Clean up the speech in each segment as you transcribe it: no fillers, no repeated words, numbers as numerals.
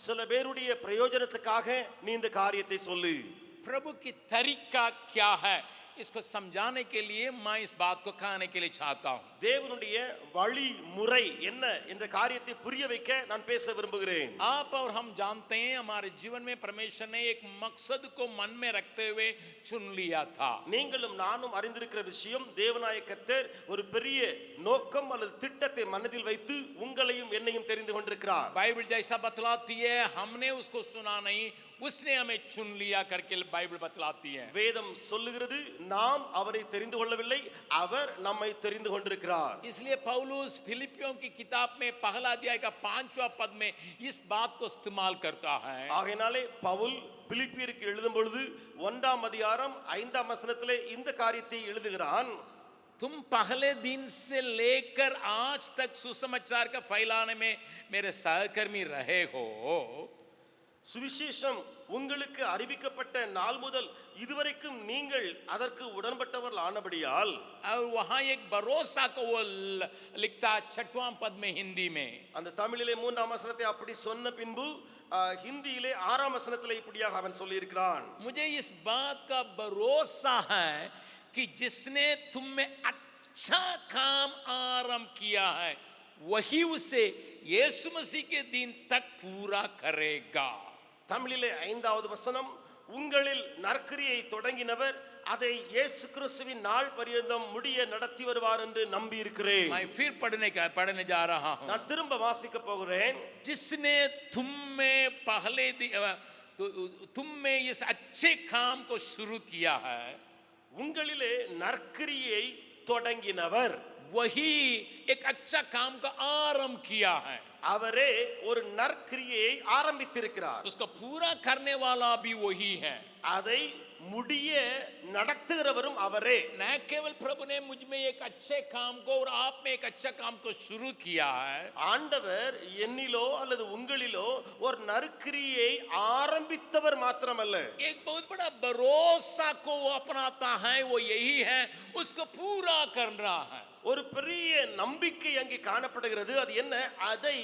சில பேருடைய பிரயோஜனத்துக்காக நீ இந்த காரியத்தை சொல்லு. प्रभु की तरीका क्या है इसको समझाने के लिए मैं इस बात को कहने के लिए चाहता हूं. தேவனுடைய வழி முறை என்ன என்ற காரியத்தை புரிய வைக்க நான் பேச விரும்புகிறேன். आप और हम जानते हैं हमारे जीवन में परमेश्वर ने एक मकसद को मन में रखते हुए चुन लिया था. நீங்களும் நானும் அறிந்திருக்கிற விஷயம், தேவனாய கர்த்தர் ஒரு பெரிய நோக்கம் அல்லது திட்டத்தை மனதில் வைத்து உங்களையும் என்னையும் தெரிந்து கொண்டிருக்கிறார். बाइबल जैसा बतलाती है हमने उसको सुना नहीं, उसने हमें चुन लिया करके बाइबल बतलाती है. வேதம் சொல்லுகிறது நாம் அவரை தெரிந்து கொள்ளவில்லை, அவர் நம்மை தெரிந்து கொண்டிருக்கிறார். इसलिए पौलुस फिलिपियों की किताब में पहला अध्याय का 5वां पद में इस बात को इस्तेमाल करता है. ஆகையாலே பவுல் பிலிப்பியருக்கு எழுதும் பொழுது 1ஆம் அதிகாரம் 5ஆம் வசனத்திலே இந்த காரியத்தை எழுதுகிறான். तुम पहले दिन से लेकर आज तक सुसमाचार का फैलाने में मेरे सहकर्मी रहे हो. சுவிசேஷம் உங்களுக்கு அறிவிக்கப்பட்ட நாள் முதல் இதுவரைக்கும் நீங்கள் அதற்கு உடன்பட்டவர்கள் ஆனபடியால். और वहां एक भरोसा को वो लिखता 6वां पद में हिंदी में. அந்த தமிழிலே 3ஆம் வசனத்தை அப்படி சொன்ன பின்பு ஹிந்தியிலே 6ஆம் வசனத்திலே இப்படியாக அவன் சொல்லி இருக்கிறான். मुझे इस बात का भरोसा है कि जिसने तुम में अच्छा काम आरंभ किया है वही उसे यीशु मसीह के दिन तक पूरा करेगा. தமிழிலே 5வது வசனம், உங்களில் நற்கிரியை தொடங்கினவர் அதை இயேசு கிறிஸ்துவின் நாள் பரியந்தம் முடிய நடத்தி வருவார் என்று நம்பி இருக்கிறேன். मैं फिर पढ़ने जा रहा हूं. நான் திரும்ப வாசிக்க போகிறேன். जिसने तुम में इस अच्छे काम को शुरू किया है, உங்களிலே நற்கிரியை தொடங்கினவர் वही एक अच्छा काम का आरंभ किया है. அவரே ஒரு நற்கிரியை ஆரம்பித்திருக்கிறார். उसको पूरा करने वाला भी वही है. அதை முடிய நடத்துகிறவரும் அவரே. न केवल प्रभु ने मुझ में एक अच्छे काम को और आप में एक अच्छा काम को शुरू किया है, ஆண்டவர் என்னிலோ அல்லது உங்களிலோ ஒரு நற்கிரியை ஆரம்பித்தவர் மாத்திரமல்ல, एक बहुत बड़ा भरोसा को वो अपनाता है, वो यही है उसको पूरा करना है. ஒரு பெரிய நம்பிக்கை அங்கே காணப்படுகிறது. அது என்ன? அதை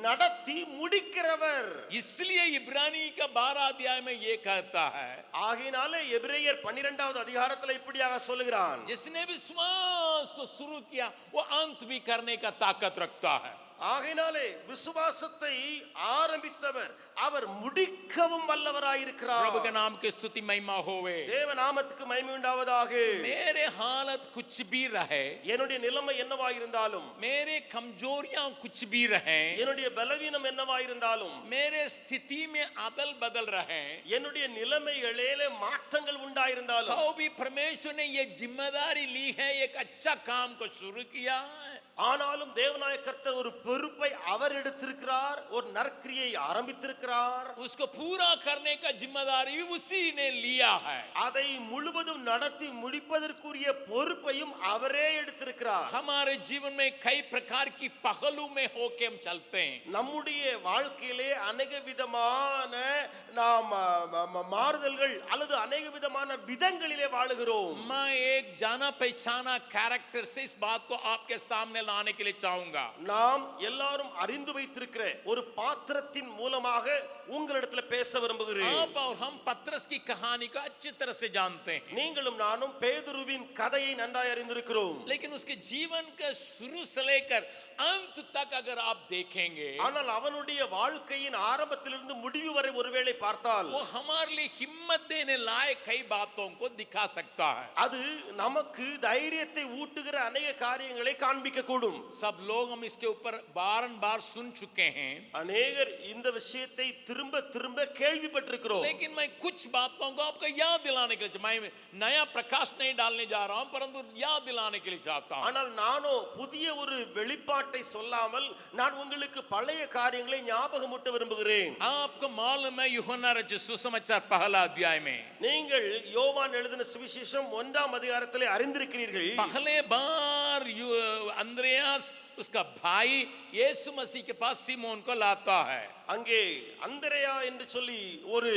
நடத்தி முடிக்கிறவர். इसलिए इब्रानी का 12 अध्याय में ये कहता है, ஆகையினாலே எபிரேயர் 12வது அதிகாரத்தில் இப்படியாக சொல்லுகிறான், जिसने विश्वास को शुरू किया वो अंत भी करने का ताकत रखता है. ஆகையினாலே விசுவாசத்தை ஆரம்பித்தவர் அவர் முடிக்கவும் வல்லவராயிருக்கிறார். प्रभु के नाम की स्तुति महिमा होवे. தேவ நாமத்துக்கு மகிமை உண்டாவதாக. मेरे हालत कुछ भी रहे, என்னுடைய நிலைமை என்னவாயிருந்தாலும், मेरे कमजोरियां कुछ भी रहे, என்னுடைய பலவீனம் என்னவாயிருந்தாலும், मेरे स्थिति में अदल बदल रहे, என்னுடைய நிலைமைகளிலே மாற்றங்கள் உண்டாயிருந்தாலும், तो भी परमेश्वर ने ये जिम्मेदारी ली है, एक अच्छा काम को शुरू किया है. ஆனாலும் தேவனாய கர்த்தர் ஒரு பொறுப்பை அவர் எடுத்திருக்கிறார், ஒரு நற்கிரியை ஆரம்பித்திருக்கிறார். उसको पूरा करने का जिम्मेदारी भी उसी ने लिया है. அதை முழுவதும் நடத்தி முடிப்பதற்குரிய பொறுப்பையும் அவரே எடுத்திருக்கிறார். हमारे जीवन में कई प्रकार की पहलू में होके हम चलते हैं. நம்முடைய வாழ்க்கையிலே अनेक விதமான நாம் மாறுதல்கள் அல்லது अनेक விதமான விதங்களிலே வாழுகிறோம். मैं एक जाना पहचाना कैरेक्टर से इस बात को आपके सामने लाने के लिए चाहूंगा. நாம் எல்லாரும் அறிந்து வைத்திருக்கிற ஒரு பாத்திரத்தின் மூலமாக உங்களிடத்தில் பேச விரும்புகிறேன். आप और हम पतरस की कहानी को अच्छी तरह से जानते हैं. நீங்களும் நானும் பேதுருவின் கதையை நன்றாய் அறிந்திருக்கிறோம். लेकिन उसके जीवन का शुरू से लेकर अंत तक अगर आप देखेंगे, ஆனால் அவனுடைய வாழ்க்கையின் ஆரம்பத்திலிருந்து முடிவு வரை ஒருவேளை பார்த்தால் वो हमारे लिए हिम्मत देने लायक कई बातों को दिखा सकता है. அது நமக்கு தைரியத்தை ஊட்டுகிற अनेक காரியங்களை காண்பிக்க கூடும். सब लोग हम इसके ऊपर बारंबार सुन चुके हैं, अनेகர் இந்த விஷயத்தை திரும்ப திரும்ப கேள்விப்பட்டிருக்கிறோம். लेकिन मैं कुछ बातों को आपको याद दिलाने के लिए, मैं नया प्रकाश नहीं डालने जा रहा हूं, परंतु याद दिलाने के लिए चाहता हूं. ஆனால் நானோ புதிய ஒரு வெளிப்பாட்டை சொல்லாமல் நான் உங்களுக்கு பழைய காரியங்களை ஞாபகமூட்ட விரும்புகிறேன். आपको मालूम है यूहन्ना रचित सुसमाचार पहला अध्याय में நீங்கள் யோவான் எழுதின சுவிசேஷம் 1ஆம் அதிகாரத்திலே அறிந்திருக்கிறீர்கள். पहले बार अंद्रयास उसका भाई यीशु मसीह के पास सिमोन को लाता है. அங்கே அந்திரேயா என்று சொல்லி ஒரு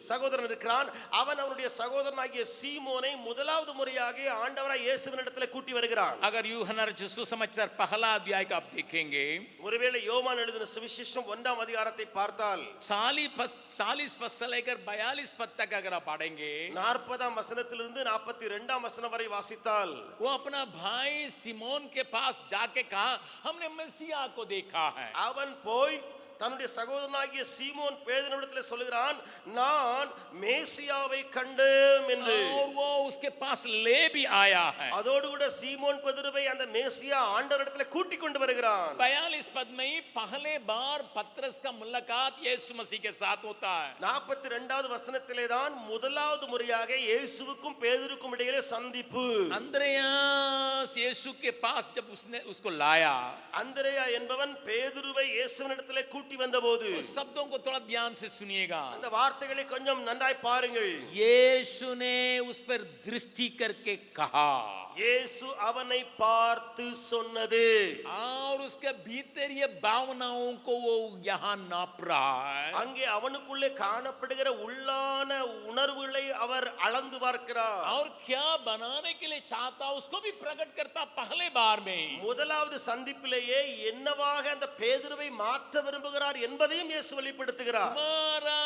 சகோதரன் இருக்கிறான். அவன் அவனுடைய சகோதரனாகிய சீமோனை முதலாவது முறையாக ஆண்டவராய் இயேசுவினிடத்தில் கூட்டி வருகிறான். अगर यूहन्ना रचित सुसमाचार पहला अध्याय का आप देखेंगे, ஒருவேளை யோவான் எழுதின சுவிசேஷம் 1ஆம் அதிகாரத்தை பார்த்தால் 40 पद से लेकर 42 पद तक अगर आप पढ़ेंगे, 40ஆம் வசனத்திலிருந்து 42ஆம் வசனம் வரை வாசித்தால் वो अपना भाई सिमोन के पास जाके कहा, हमने मसीहा को देखा है. அவன் போய் தன்னுடைய சகோதரனாகிய சீமோன் பேதுருவிடத்தில் சொல்கிறான், நான் மேசியாவை கண்டேன் என்று. और वो उसके पास ले भी आया है. அதோடு கூட சீமோன் பேதுருவை அந்த மேசியா ஆண்டவரிடத்தில் கூட்டி கொண்டு வருகிறான். 42 पद में ही पहले बार पतरस का मुलाकात यीशु मसीह के साथ होता है. 42வது வசனத்திலே தான் முதலாவது முறையாக இயேசுவுக்கும் பேதுருக்கும் இடையிலே சந்திப்பு. अंद्रयास यीशु के पास जब उसने उसको लाया, அந்திரேயா என்பவன் பேதுருவை இயேசுவினிடத்திலே கூட்டி வந்தபோது, उस शब्दों को थोड़ा ध्यान से सुनिएगा. அந்த வார்த்தைகளை கொஞ்சம் நன்றாய் பாருங்கள். यीशु ने उस पर दृष्टि करके कहा, இயேசு அவனை பார்த்து சொன்னது, और उसके भीतर ये भावनाओं को वो यहाँ नाप रहा है. அங்கே அவனுக்குள்ளே காணப்படுகிற உள்ளான உணர்வுகளை அவர் அளந்து பார்க்கிறார். और क्या बनाने के लिए चाहता उसको भी प्रकट करता पहले बार में. முதலாவது சந்திப்பிலேயே என்னவாக அந்த பேதுருவை மாற்ற விரும்புகிறார் என்பதையும் இயேசு வெளிப்படுத்துகிறார். तुम्हारा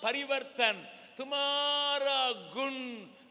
परिवर्तन, तुम्हारा गुण,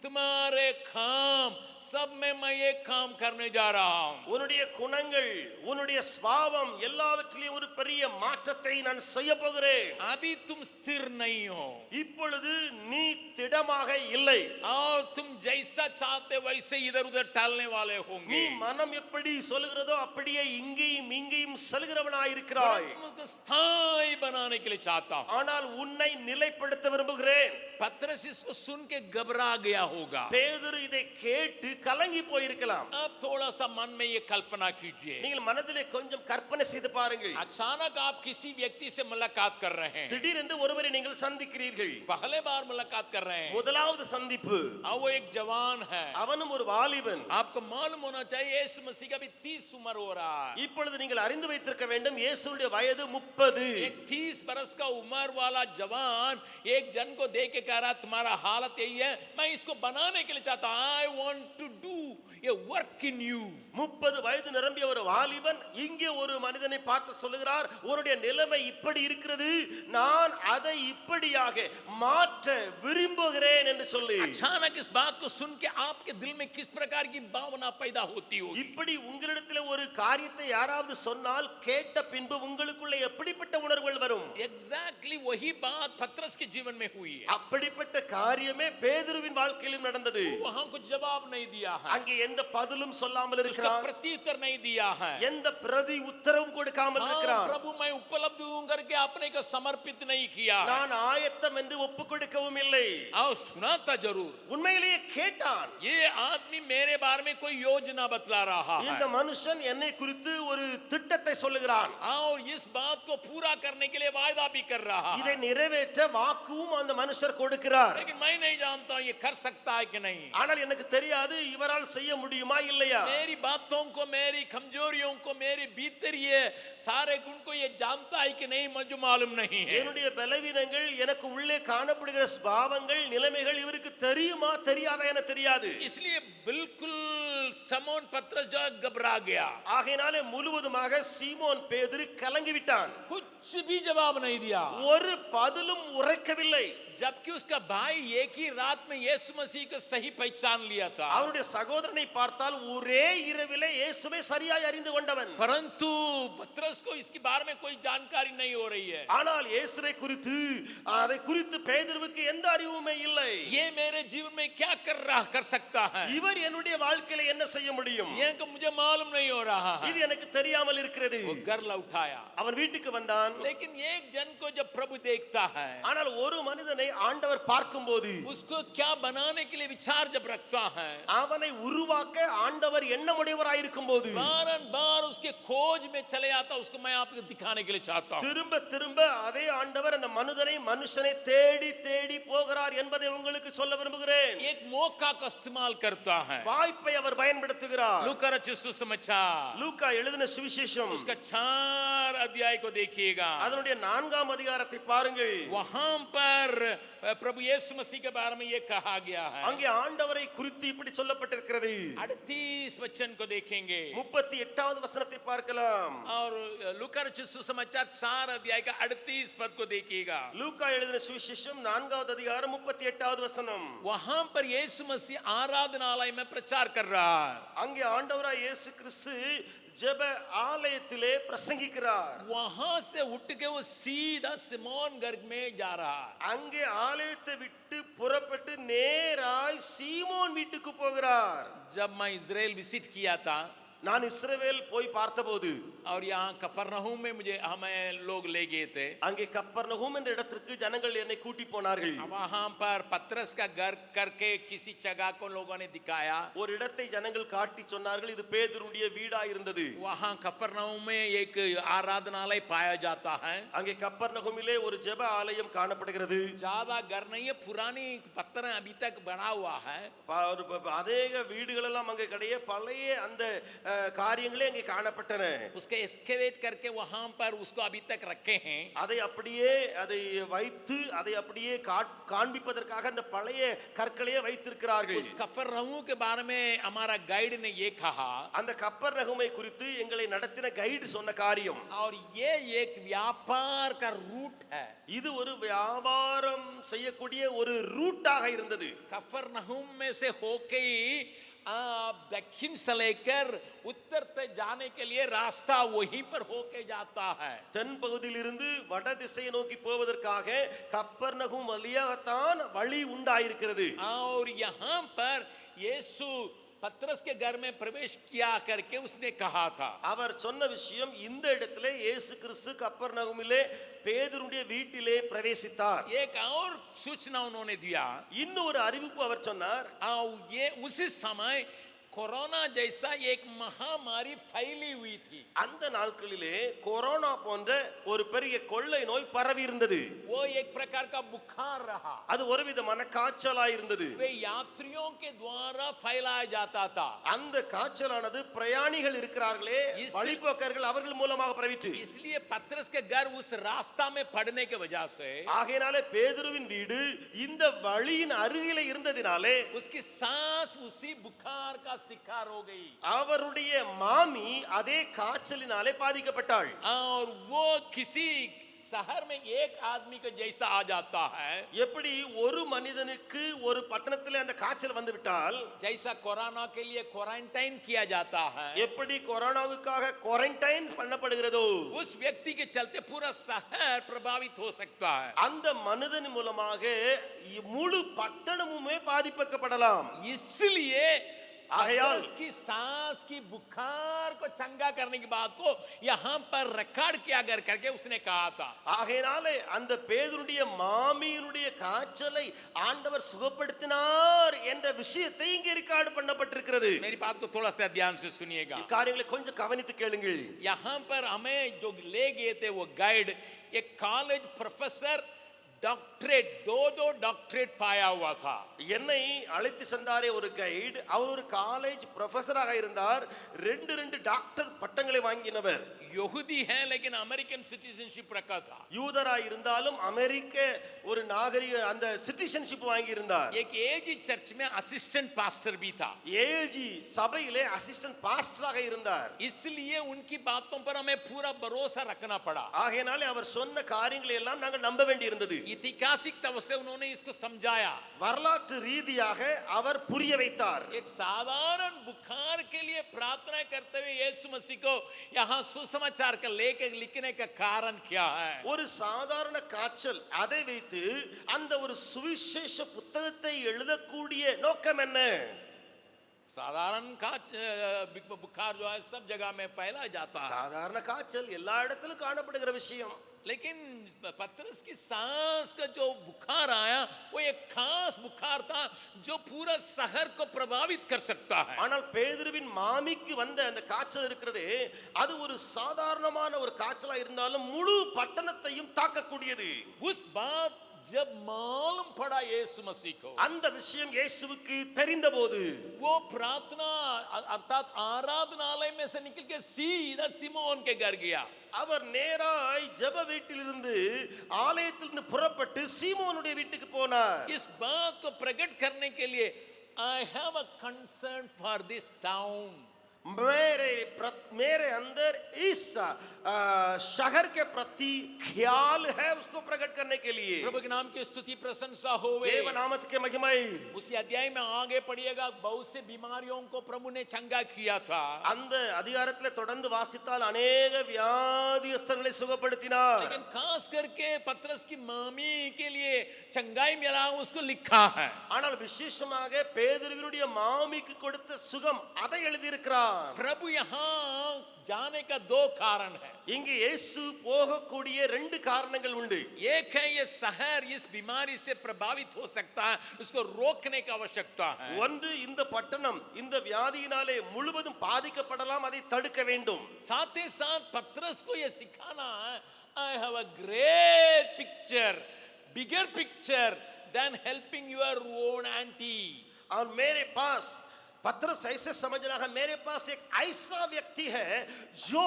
तुम्हारे काम, सब में मैं ये काम करने जा रहा हूं. உன்னுடைய குணங்கள், உன்னுடைய ஸ்வாவம் எல்லாவற்றிலும் ஒரு பெரிய மாற்றத்தை நான் செய்ய போகிறேன். अभी तुम स्थिर नहीं हो, இப்பொழுது நீ திடமாக இல்லை. और तुम जैसा चाहते वैसे इधर उधर टहलने वाले நீ होंगे. மனம் எப்படி சொல்கிறதோ அப்படியே இங்கேயும் இங்கேயும் செல்கிறவனாய் இருக்கிறாய். तुमको स्थायी बनाने के लिए चाहता हूं. ஆனால் உன்னை நிலைப்படுத்த விரும்புகிறேன். पतरस इसको सुन के घबरा गया होगा. பேதுரு இதை கேட்டு கலங்கி போயிருக்கலாம். अब थोड़ा सा मन में ये कल्पना कीजिए, நீங்கள் மனதிலே கொஞ்சம் கற்பனை செய்து பாருங்கள். अचानक आप किसी व्यक्ति से मुलाकात कर रहे हैं, திடீரென்று ஒருவரை நீங்கள் சந்திக்கிறீர்கள். पहले बार मुलाकात कर रहे हैं, முதலாவது சந்திப்பு. और वो एक जवान है. அவனும் ஒரு வாலிபன். आपको मालूम होना चाहिए यीशु मसीह का भी 30 उम्र हो रहा है. இப்பொழுது நீங்கள் அறிந்து வைத்திருக்க வேண்டும், இயேசுவுடைய வயது 30. एक 30 बरस का उम्र वाला जवान एक जन को देख के कह रहा, तुम्हारा हालत यही है, मैं इसको बनाने के लिए चाहता हूं. I want to do a work in you. 30 வயது நிரம்பிய ஒரு வாலிபன் இங்கே ஒரு மனிதனை பார்த்து சொல்லுகிறார், உன்னுடைய நிலைமை இப்படி இருக்கிறது, நான் அதை இப்படியாக மாற்ற விரும்புகிறேன் என்று சொல்லி. अचानक इस बात को सुन के आपके दिल में किस प्रकार की भावना पैदा होती होगी. இப்படி உங்களிடத்தில் ஒரு காரியத்தை யாராவது சொன்னால் கேட்ட பின்பு உங்களுக்குள்ள எப்படிப்பட்ட உணர்வுகள் வரும்? एग्जैक्टली वही बात पतरस के जीवन में हुई है. அப்படிப்பட்ட காரியமே பேதுருவின் வாழ்க்கையிலும் நடந்தது. वहां कुछ जवाब नहीं दिया है, அங்கே எந்த பதிலும் சொல்லாமல் उसका இருக்கிறான், प्रत्युत्तर नहीं दिया है. எந்த பிரதி உத்தரவும் கொடுக்காமல் हाँ, இருக்கிறான். प्रभु मैं उपलब्ध हूं करके अपने को समर्पित नहीं किया है. நான் ஆயத்தம் என்று ஒப்புக் கொடுக்கவும் இல்லை. आओ सुना था जरूर, உண்மையிலேயே கேட்டான். ये आदमी मेरे बारे में कोई योजना बतला रहा है, இந்த மனுஷன் என்னை குறித்து ஒரு திட்டத்தை சொல்லுகிறான். और इस बात को पूरा करने के लिए वायदा भी कर रहा இதை है. நிறைவேற்ற வாக்குவும் அந்த மனுஷர் கொடுக்கிறார். लेकिन मैं नहीं जानता ये कर सकता है कि नहीं. ஆனால் எனக்கு தெரியாது இவரால் செய்ய முடியுமா இல்லையா. मेरी बातों को, मेरी कमजोरियों को, मेरे भीतर ये सारे गुण को ये जानता है कि नहीं, मुझे मालूम नहीं है. என்னுடைய பலவீனங்கள், எனக்கு உள்ளே காணப்படுகிற சுபாவங்கள், நிலைமைகள் இவருக்கு தெரியுமா தெரியாதா என தெரியாது. इसलिए बिल्कुल समोन पतरस जो घबरा गया, ஆகையினாலே முழுவதுமாக சீமோன் பேதுரு கலங்கி விட்டான். कुछ भी जवाब नहीं दिया. ஒரு பதிலும் உரைக்கவில்லை. जबकि उसका भाई एक ही रात में यीशु मसीह को सही पहचान लिया था, அவருடைய சகோதரனை பார்த்தால் ஒரே இரவிலே இயேசுவை சரியாய் அறிந்து கொண்டவன். परंतु पतरस को इसके बारे में कोई जानकारी नहीं हो रही है. ஆனால் இயேசுவை குறித்து, அதை குறித்து பேதுருவுக்கு எந்த அறிவுமே இல்லை. ये मेरे जीवन में क्या कर सकता है, இவர் என்னுடைய வாழ்க்கையில என்ன செய்ய முடியும், ये तो मुझे मालूम नहीं हो रहा है. இது எனக்கு தெரியாமல் இருக்கிறது. वो घर लौटाया. அவன் வீட்டுக்கு வந்தான். लेकिन एक जन को जब प्रभु देखता है, ஆனால் ஒரு மனிதனை ஆண்டவர் பார்க்கும்போது, उसको क्या बनाने के लिए विचार जब रखता है, அவனை உருவாக்க ஆண்டவர் எண்ணமுடையவராய் இருக்கும்போது बार उसके खोज में चले आता. उसको मैं आपको दिखाने के लिए चाहता हूं. திரும்ப திரும்ப அதே ஆண்டவர் அந்த மனுஷனை தேடி தேடி போகிறார் என்பதை உங்களுக்கு சொல்ல விரும்புகிறேன். एक मौका का इस्तेमाल करता है. வாய்ப்பை அவர் பயன்படுத்துகிறார். लूका रचित सुसमाचार லூக்கா எழுதின சுவிசேஷம் उसका 4 अध्याय को देखिएगा. देखिएगा அதனுடைய 4ஆம் அதிகாரத்தை பாருங்கள். वहां पर प्रभु यीशु मसीह के बारे में ये कहा गया है அங்கே ஆண்டவரை குறித்து இப்படி சொல்லப்பட்டிருக்கிறது. 38 वचन को देखेंगे 38வது வசனத்தை பார்க்கலாம். और लूका रचित सुसमाचार 4 अध्याय का 38 पद को देखिएगा லூக்கா எழுதின சுவிசேஷம் 4வது அதிகாரம் 38வது வசனம். वहां पर यीशु मसीह आराधनालय में प्रचार कर रहा है அங்கே ஆண்டவராய் இயேசு கிறிஸ்து ஜெப ஆலயத்திலே பிரசங்கிக்கிறார். वहां से उठ के वो सीधा सिमोन घर में जा रहा है அங்கே ஆலயத்தை விட்டு புறப்பட்டு நேராய் சீமோன் வீட்டுக்கு போகிறார். जब मैं इजराइल विजिट किया था நான் இஸ்ரவேல் போய் பார்த்தபோது और यहाँ कफरनहूम में हमें लोग ले गए थे அங்கே கப்பர்நகூம் என்ற இடத்திற்கு ஜனங்கள் என்னை கூட்டி போனார்கள். वहां पर पतरस का घर करके किसी जगह को लोगों ने दिखाया ஒரு இடத்தை ஜனங்கள் காட்டி சொன்னார்கள், இது பேதுருடைய வீடா இருந்தது. वहां कफरनहूम में एक आराधनालय पाया जाता है அங்கே கப்பர்நகூமிலே ஒரு ஜெப ஆலயம் காணப்படுகிறது. ज्यादा घर नहीं है पुरानी पत्थर अभी तक बना हुआ है அநேக வீடுகள் எல்லாம் அங்கே கிடையாது, பழைய அந்த காரியங்களே அங்கே காணப்பட்டன. उसके एक्सकेवेट करके वहां पर उसको अभी तक रखे हैं அதை அப்படியே அதை வைத்து அதை அப்படியே காண்பிப்பதற்காக அந்த பழைய கற்களையே வைத்திருக்கிறார்கள். उस कफरनहूम के बारे में हमारा गाइड ने ये कहा அந்த கப்பர்நகூமை குறித்து எங்களை நடத்தின கைடு சொன்ன காரியம், और ये एक व्यापार का रूट है இது ஒரு வியாபாரம் செய்யக்கூடிய ஒரு ரூட்டாக இருந்தது. कफरनहूम में से होके आप दक्षिण से लेकर उत्तर तक जाने के लिए रास्ता वहीं पर होके जाता है தென் பகுதியிலிருந்து வட திசையை நோக்கி போவதற்காக கப்பர்நகூம் வழியாகத்தான் வழி உண்டாயிருக்கிறது. और यहाँ पर यीशु पतरस के घर में प्रवेश किया करके उसने कहा था அவர் சொன்ன விஷயம், இந்த இடத்திலே இயேசு கிறிஸ்து கப்பர்நகூமிலே பேதுருடைய வீட்டிலே பிரவேசித்தார். एक और सूचना उन्होंने दिया இன்னும் ஒரு அறிவிப்பு அவர் சொன்னார். ये उसी समय कोरोना जैसा एक महामारी फैली हुई थी அந்த நாட்களிலே கொரோனா போன்ற ஒரு பெரிய கொள்ளை நோய் பரவி இருந்தது. वो एक प्रकार का बुखार रहा அது ஒரு விதமான காய்ச்சலாய் இருந்தது. वे यात्रियों के द्वारा फैलाया जाता था அந்த காய்ச்சலானது பிரயாணிகள் இருக்கிறார்களே வழிபோக்கர்கள் அவர்கள் மூலமாக பரவிற்று. इसलिए पतरस के घर उस रास्ता में पड़ने के वजह से ஆகையினாலே பேதுருவின் வீடு இந்த வழியின் அருகிலே இருந்ததினாலே उसकी सांस उसी बुखार का शिकार हो गई அவருடைய மாமி அதே காய்ச்சலினாலே பாதிக்கப்பட்டாள். और वो किसी शहर में एक आदमी को जैसा आ जाता है எப்படி ஒரு மனிதனுக்கு ஒரு பட்டணத்திலே அந்த காய்ச்சல் வந்து விட்டால் जैसा कोरोना के लिए क्वारंटाइन किया जाता है எப்படி கொரோனாவுக்காக குவாரண்டைன் பண்ணப்படுகிறதோ उस व्यक्ति के चलते पूरा शहर प्रभावित हो सकता है அந்த மனிதன் மூலமாக முழு பட்டணமுமே பாதிக்கப்படலாம். इसलिए आयाल की सांस की बुखार को चंगा करने की बात को यहाँ पर रिकॉर्ड किया करके उसने कहा था ஆகையினாலே அந்த பேதுருடைய மாமியினுடைய காய்ச்சலை ஆண்டவர் சுகப்படுத்தினார் என்ற விஷயத்தை இங்கே ரெக்கார்ட் பண்ணப்பட்டிருக்கிறது. मेरी बात को थोड़ा सा ध्यान से सुनिएगा காரியங்களை கொஞ்சம் கவனித்து கேளுங்கள். यहाँ पर हमें जो ले गए थे वो गाइड एक कॉलेज प्रोफेसर डॉक्टरेट दो डॉक्टरेट पाया हुआ था என்னை அழைத்து சென்றாரே ஒரு கைடு, அவர் ஒரு காலேஜ் ப்ரொஃபஸராக இருந்தார், ரெண்டு டாக்டர் பட்டங்களை வாங்கினவர். यहूदी है लेकिन अमेरिकन सिटीजनशिप रखा था யூதராய் இருந்தாலும் அமெரிக்க ஒரு நாகரிக அந்த சிட்டிசன்ஷிப் வாங்கி இருந்தார். एक एजी चर्च में असिस्टेंट पास्टर भी था ஏஜி சபையிலே அசிஸ்டன்ட் பாஸ்டராக இருந்தார். इसलिए उनकी बातों पर हमें पूरा भरोसा रखना पड़ा ஆகையினாலே அவர் சொன்ன காரியங்களை எல்லாம் நாங்கள் நம்ப வேண்டியிருந்தது. ऐतिहासिक तौर से उन्होंने इसको समझाया வரலாற்று ரீதியாக அவர் புரிய வைத்தார். एक साधारण बुखार के लिए प्रार्थना करते हुए यीशु मसीह को यहाँ सुसमाचार का लेकर लिखने का कारण क्या है ஒரு சாதாரண காய்ச்சல், அதை வைத்து அந்த ஒரு சுவிசேஷ புத்தகத்தை எழுதக்கூடிய நோக்கம் என்ன? साधारण बुखार जो है सब जगह में फैला जाता है சாதாரண காய்ச்சல் எல்லா இடத்திலும் காணப்படுகிற விஷயம். लेकिन पतरस की सांस का जो बुखार आया वो एक खास बुखार था जो पूरा शहर को प्रभावित कर सकता है ஆனால் பேதுருவின் மாமிக்கு வந்த அந்த காய்ச்சல் இருக்கிறதே, அது ஒரு சாதாரணமான ஒரு காய்ச்சலா இருந்தாலும் முழு பட்டணத்தையும் தாக்கக்கூடியது. उस बात जब मालूम पड़ा यीशु मसीह को, அந்த விஷயம் இயேசுவுக்கு தெரிந்தபோது वो प्रार्थना अर्थात आराधनालय में से निकल के सीधा सिमोन के घर गया. அவர் நேராய் ஜெப வீட்டிலிருந்து ஆலயத்திலிருந்து புறப்பட்டு சீமோனுடைய வீட்டுக்கு போனார். इस बात को प्रकट करने के लिए I have a concern for this town. मेरे अंदर इस शहर के प्रति ख्याल है, उसको प्रकट करने के लिए. प्रभु के नाम की स्तुति प्रशंसा होवे. देव नामत के महिमाई. उसी अध्याय में आगे पढ़िएगा, बहुत से बीमारियों को प्रभु ने चंगा किया था. அந்த அதிகாரத்திலே தொடர்ந்து வாசித்தால் अनेक வியாதியஸ்தர்களை சுகப்படுத்தினார். लेकिन खास करके पतरस की मामी के लिए चंगाई मिला, उसको लिखा है. ஆனால் விசேஷமாக பேதுருவினுடைய மாமிக்கு கொடுத்த சுகம் அதை எழுதியிருக்கிறார். प्रभु यहाँ जाने का दो कारण है. இங்கு இயேசு போகக்கூடிய ரெண்டு காரணங்கள் உண்டு. एक है ये शहर इस बीमारी से प्रभावित हो सकता है, उसको रोकने की आवश्यकता है. ஒன்று இந்த பட்டணம் இந்த வியாதியினாலே முழுவதும் பாதிக்கப்படலாம், அதை தடுக்க வேண்டும். साथ ही साथ पतरस को ये सिखाना है, I have a great picture, bigger picture than helping your own auntie. और मेरे पास पतरस ऐसे समझ रहा है, मेरे पास एक ऐसा व्यक्ति है जो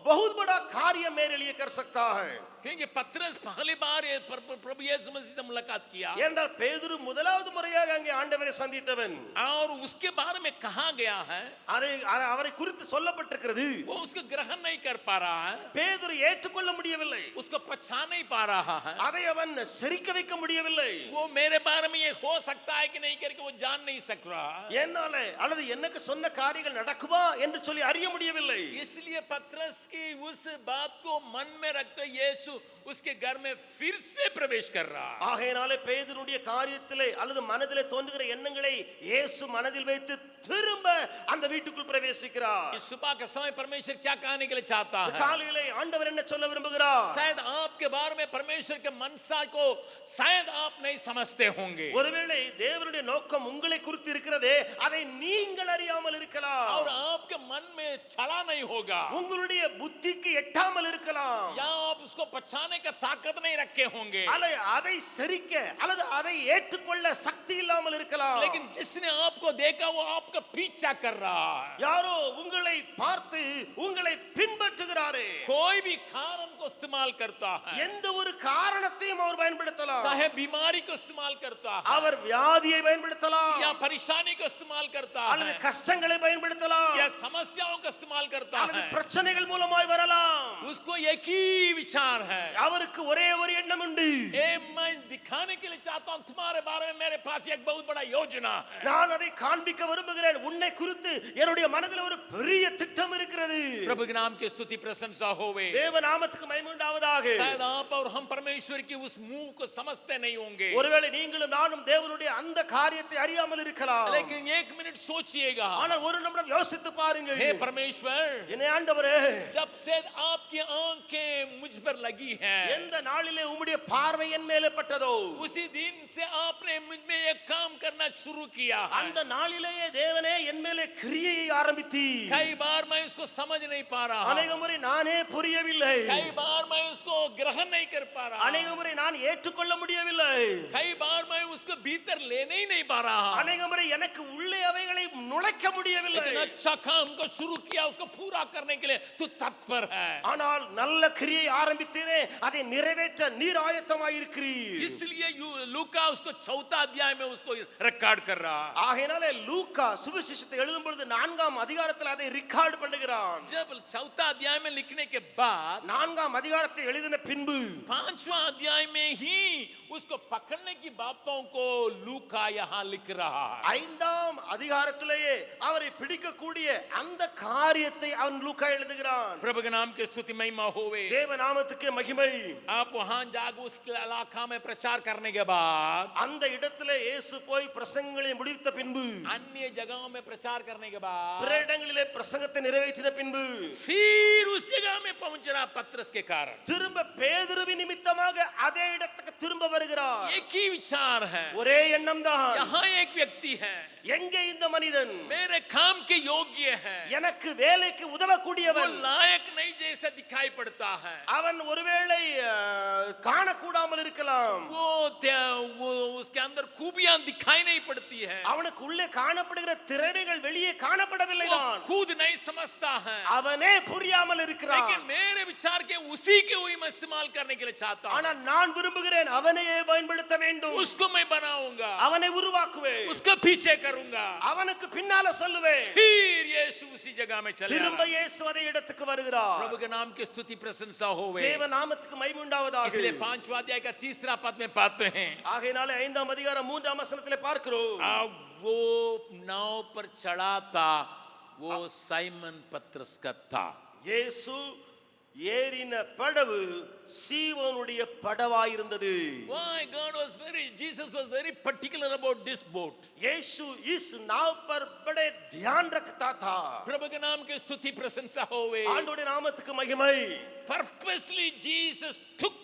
बहुत बड़ा कार्य मेरे लिए कर सकता है. क्योंकि पतरस पहली बार प्रभु यीशु मसीह से मुलाकात किया என்றால் பேதுரு முதலாவது முறையாக அங்கே ஆண்டவரை சந்தித்தவன். और उसके बारे में कहा गया है, அவரை குறித்து சொல்லப்பட்டிருக்கிறது, वो उसको ग्रहण नहीं कर पा रहा है, பேதுரு ஏற்றுக்கொள்ள முடியவில்லை, उसको पहचान नहीं पा रहा है, அதை அவன் சிரிக்க வைக்க முடியவில்லை. वो मेरे बारे में ये हो सकता है कि नहीं करके वो जान नहीं सक रहा. என்னால அல்லது எனக்கு சொன்ன காரியங்கள் நடக்குமா என்று சொல்லி அறிய முடியவில்லை. इसलिए पतरस की उस बात को मन में रखते यीशु उसके घर में फिर से प्रवेश कर रहा है. ஆகையினாலே பேதுருடைய காரியத்திலே அல்லது மனதிலே தோன்றுகிற எண்ணங்களை இயேசு மனதில் வைத்து திரும்ப அந்த வீட்டுக்குள் பிரவேசிக்கிறார். इस सुबह के समय परमेश्वर क्या कहने के लिए चाहता है? காலையிலே ஆண்டவர் என்ன சொல்ல விரும்புகிறார்? शायद आपके बारे में परमेश्वर के मनसा को शायद आप नहीं समझते होंगे. ஒருவேளை தேவனுடைய நோக்கம் உங்களை குறித்து இருக்கிறதே, அதை நீங்கள் அறியாமல் இருக்கலாம். और आपके मन में छला नहीं होगा. உங்களுடைய புத்திக்கு எட்டாமல் இருக்கலாம். या आप उसको पहचानने का ताकत नहीं रखे होंगे. அதை சரிக்க அல்லது அதை ஏற்றுக்கொள்ள சக்தி இல்லாமல் இருக்கலாம். लेकिन जिसने आपको देखा वो आपका पीछा कर रहा है. யாரோ உங்களை பார்த்து உங்களை பின்பற்றுகிறாரே. कोई भी कारण को इस्तेमाल करता है. எந்த ஒரு காரணத்தையும் அவர் பயன்படுத்தலாம். चाहे बीमारी को इस्तेमाल करता है, அவர் வியாதியை பயன்படுத்தலாம், या परेशानी को इस्तेमाल करता அல்லது है, கஷ்டங்களை பயன்படுத்தலாம், या समस्याओं का इस्तेमाल करता அல்லது है. பிரச்சனைகள் மூலமாய் வரலாம். उसको एक ही विचार है. அவருக்கு ஒரே ஒரு எண்ணம் உண்டு. मैं दिखाने के लिए चाहता हूं तुम्हारे बारे में मेरे पास एक बहुत बड़ा योजना है. நான் அதை காண்பிக்க விரும்புகிறேன். உன்னை குறித்து என்னுடைய மனதில் ஒரு பெரிய திட்டம் இருக்கிறது. प्रभु के नाम की स्तुति प्रशंसा होवे. தேவ நாமத்துக்கு மகிமை உண்டாவதாக. शायद आप और हम परमेश्वर की उस मुंह को समझते नहीं होंगे. ஒருவேளை நீங்களும் நானும் தேவனுடைய அந்த காரியத்தை அறியாமல் இருக்கலாம். लेकिन एक मिनट सोचिएगा, ஆனால் ஒரு நிமிடம் யோசித்து பாருங்கள். हे परमेश्वर, என்னே ஆண்டவரே, जब से आपकी आंखें मुझ पर लगी हैं, எந்த நாளிலே உம்முடைய பார்வை என் மேலே பட்டதோ उसी दिन से आपने मुझ में एक काम करना शुरू किया है. அந்த நாளிலேயே தேவனே என் மேலே கிரியையை ஆரம்பித்தீர். कई बार मैं उसको समझ नहीं पा रहा, अनेक முறை நானே புரியவில்லை, कई बार मैं उसको ग्रहण नहीं कर पा रहा, अनेक முறை நான் ஏற்றுக்கொள்ள முடியவில்லை, कई बार मैं उसको भीतर लेने ही नहीं पा रहा. अनेक முறை எனக்கு உள்ளே அவைகளை நுழைக்க முடியவில்லை. लेकिन अच्छा काम को शुरू किया, उसको पूरा करने के लिए तू तत्पर है. ஆனால் நல்ல கிரியை ஆரம்பித்தீரே, அதை நிறைவேற்ற நீர் ஆயத்தமாய் இருக்கிறீர். इसलिए लूका उसको चौथा अध्याय में उसको रिकॉर्ड कर रहा है. ஆகையினாலே லூக்கா சுவிசேஷத்தை எழுதும் பொழுது 4ஆம் அதிகாரத்தில் அதை ரெக்கார்ட் பண்ணுகிறான். जब चौथा अध्याय में लिखने के बाद 4ஆம் அதிகாரத்தை எழுதின பின்பு 5वां अध्याय में ही उसको पकड़ने की बातों को लूका यहाँ लिख रहा है. 5ஆம் அதிகாரத்திலேயே அவரை பிடிக்கக்கூடிய அந்த காரியத்தை அவன் லூக்கா எழுதுகிறான். प्रभु के नाम की स्तुति महिमा होवे. தேவ நாமத்துக்கு மகிமை. आप वहां जाकर उस इलाका में प्रचार करने के बाद, அந்த இடத்திலே இயேசு போய் பிரசங்கங்களை முடித்த பின்பு, अन्य जगहों में प्रचार करने के बाद, பிற இடங்களிலே பிரசங்கத்தை நிறைவேற்றின பின்பு फिर उस जगह में पहुंच रहा पतरस के कारण. திரும்ப பேதுருவின் நிமித்தமாக அதே இடத்துக்கு திரும்ப வருகிறார். एक ही विचार है, ஒரே எண்ணம் தான். यहाँ एक व्यक्ति है, எங்கே இந்த மனிதன் मेरे काम के योग्य है, எனக்கு வேலைக்கு वो உதவக்கூடியவன், लायक नहीं जैसा दिखाई पड़ता है, அவன் ஒருவேளை காணக்கூடாமல் இருக்கலாம், वो वो उसके अंदर खूबियां दिखाई नहीं पड़ती है, அவனுக்கு உள்ளே காணப்படுகிற திறமைகள் வெளியே காணப்படவில்லை वो தான். खुद नहीं समझता है, அவனே புரியாமல் இருக்கிறான். लेकिन मेरे विचार के उसी के वही मैं इस्तेमाल करने के लिए चाहता हूं. ஆனால் நான் விரும்புகிறேன் அவனையே பயன்படுத்த வேண்டும். उसको मैं बनाऊंगा, அவனை உருவாக்குவேன். उसका पीछे करूंगा, அவனுக்கு பின்னால சொல்லுவேன். फिर यीशु उसी जगह में चले திரும்ப आना. இயேசு அதே இடத்துக்கு வருகிறார். प्रभु के नाम की स्तुति प्रशंसा होवे. தேவ நாமத்துக்கு மகிமை உண்டாவதாக. इसलिए 5वां अध्याय का 3रा पद में पाते हैं, ஆகையினாலே 5ஆம் அதிகாரம் 3ஆம் வசனத்திலே பார்க்கிறோம். वो नाव पर चढ़ा था, वो साइमन पतरस का था. இயேசு ஏறின படவு சீமோனுடைய படவாயிருந்தது. Why Jesus was very particular about this boat. यीशु इस नाव पर बड़े ध्यान रखता था. प्रभु के नाम की स्तुति प्रशंसा होवे. ஆண்டவருடைய நாமத்துக்கு மகிமை. Purposely Jesus took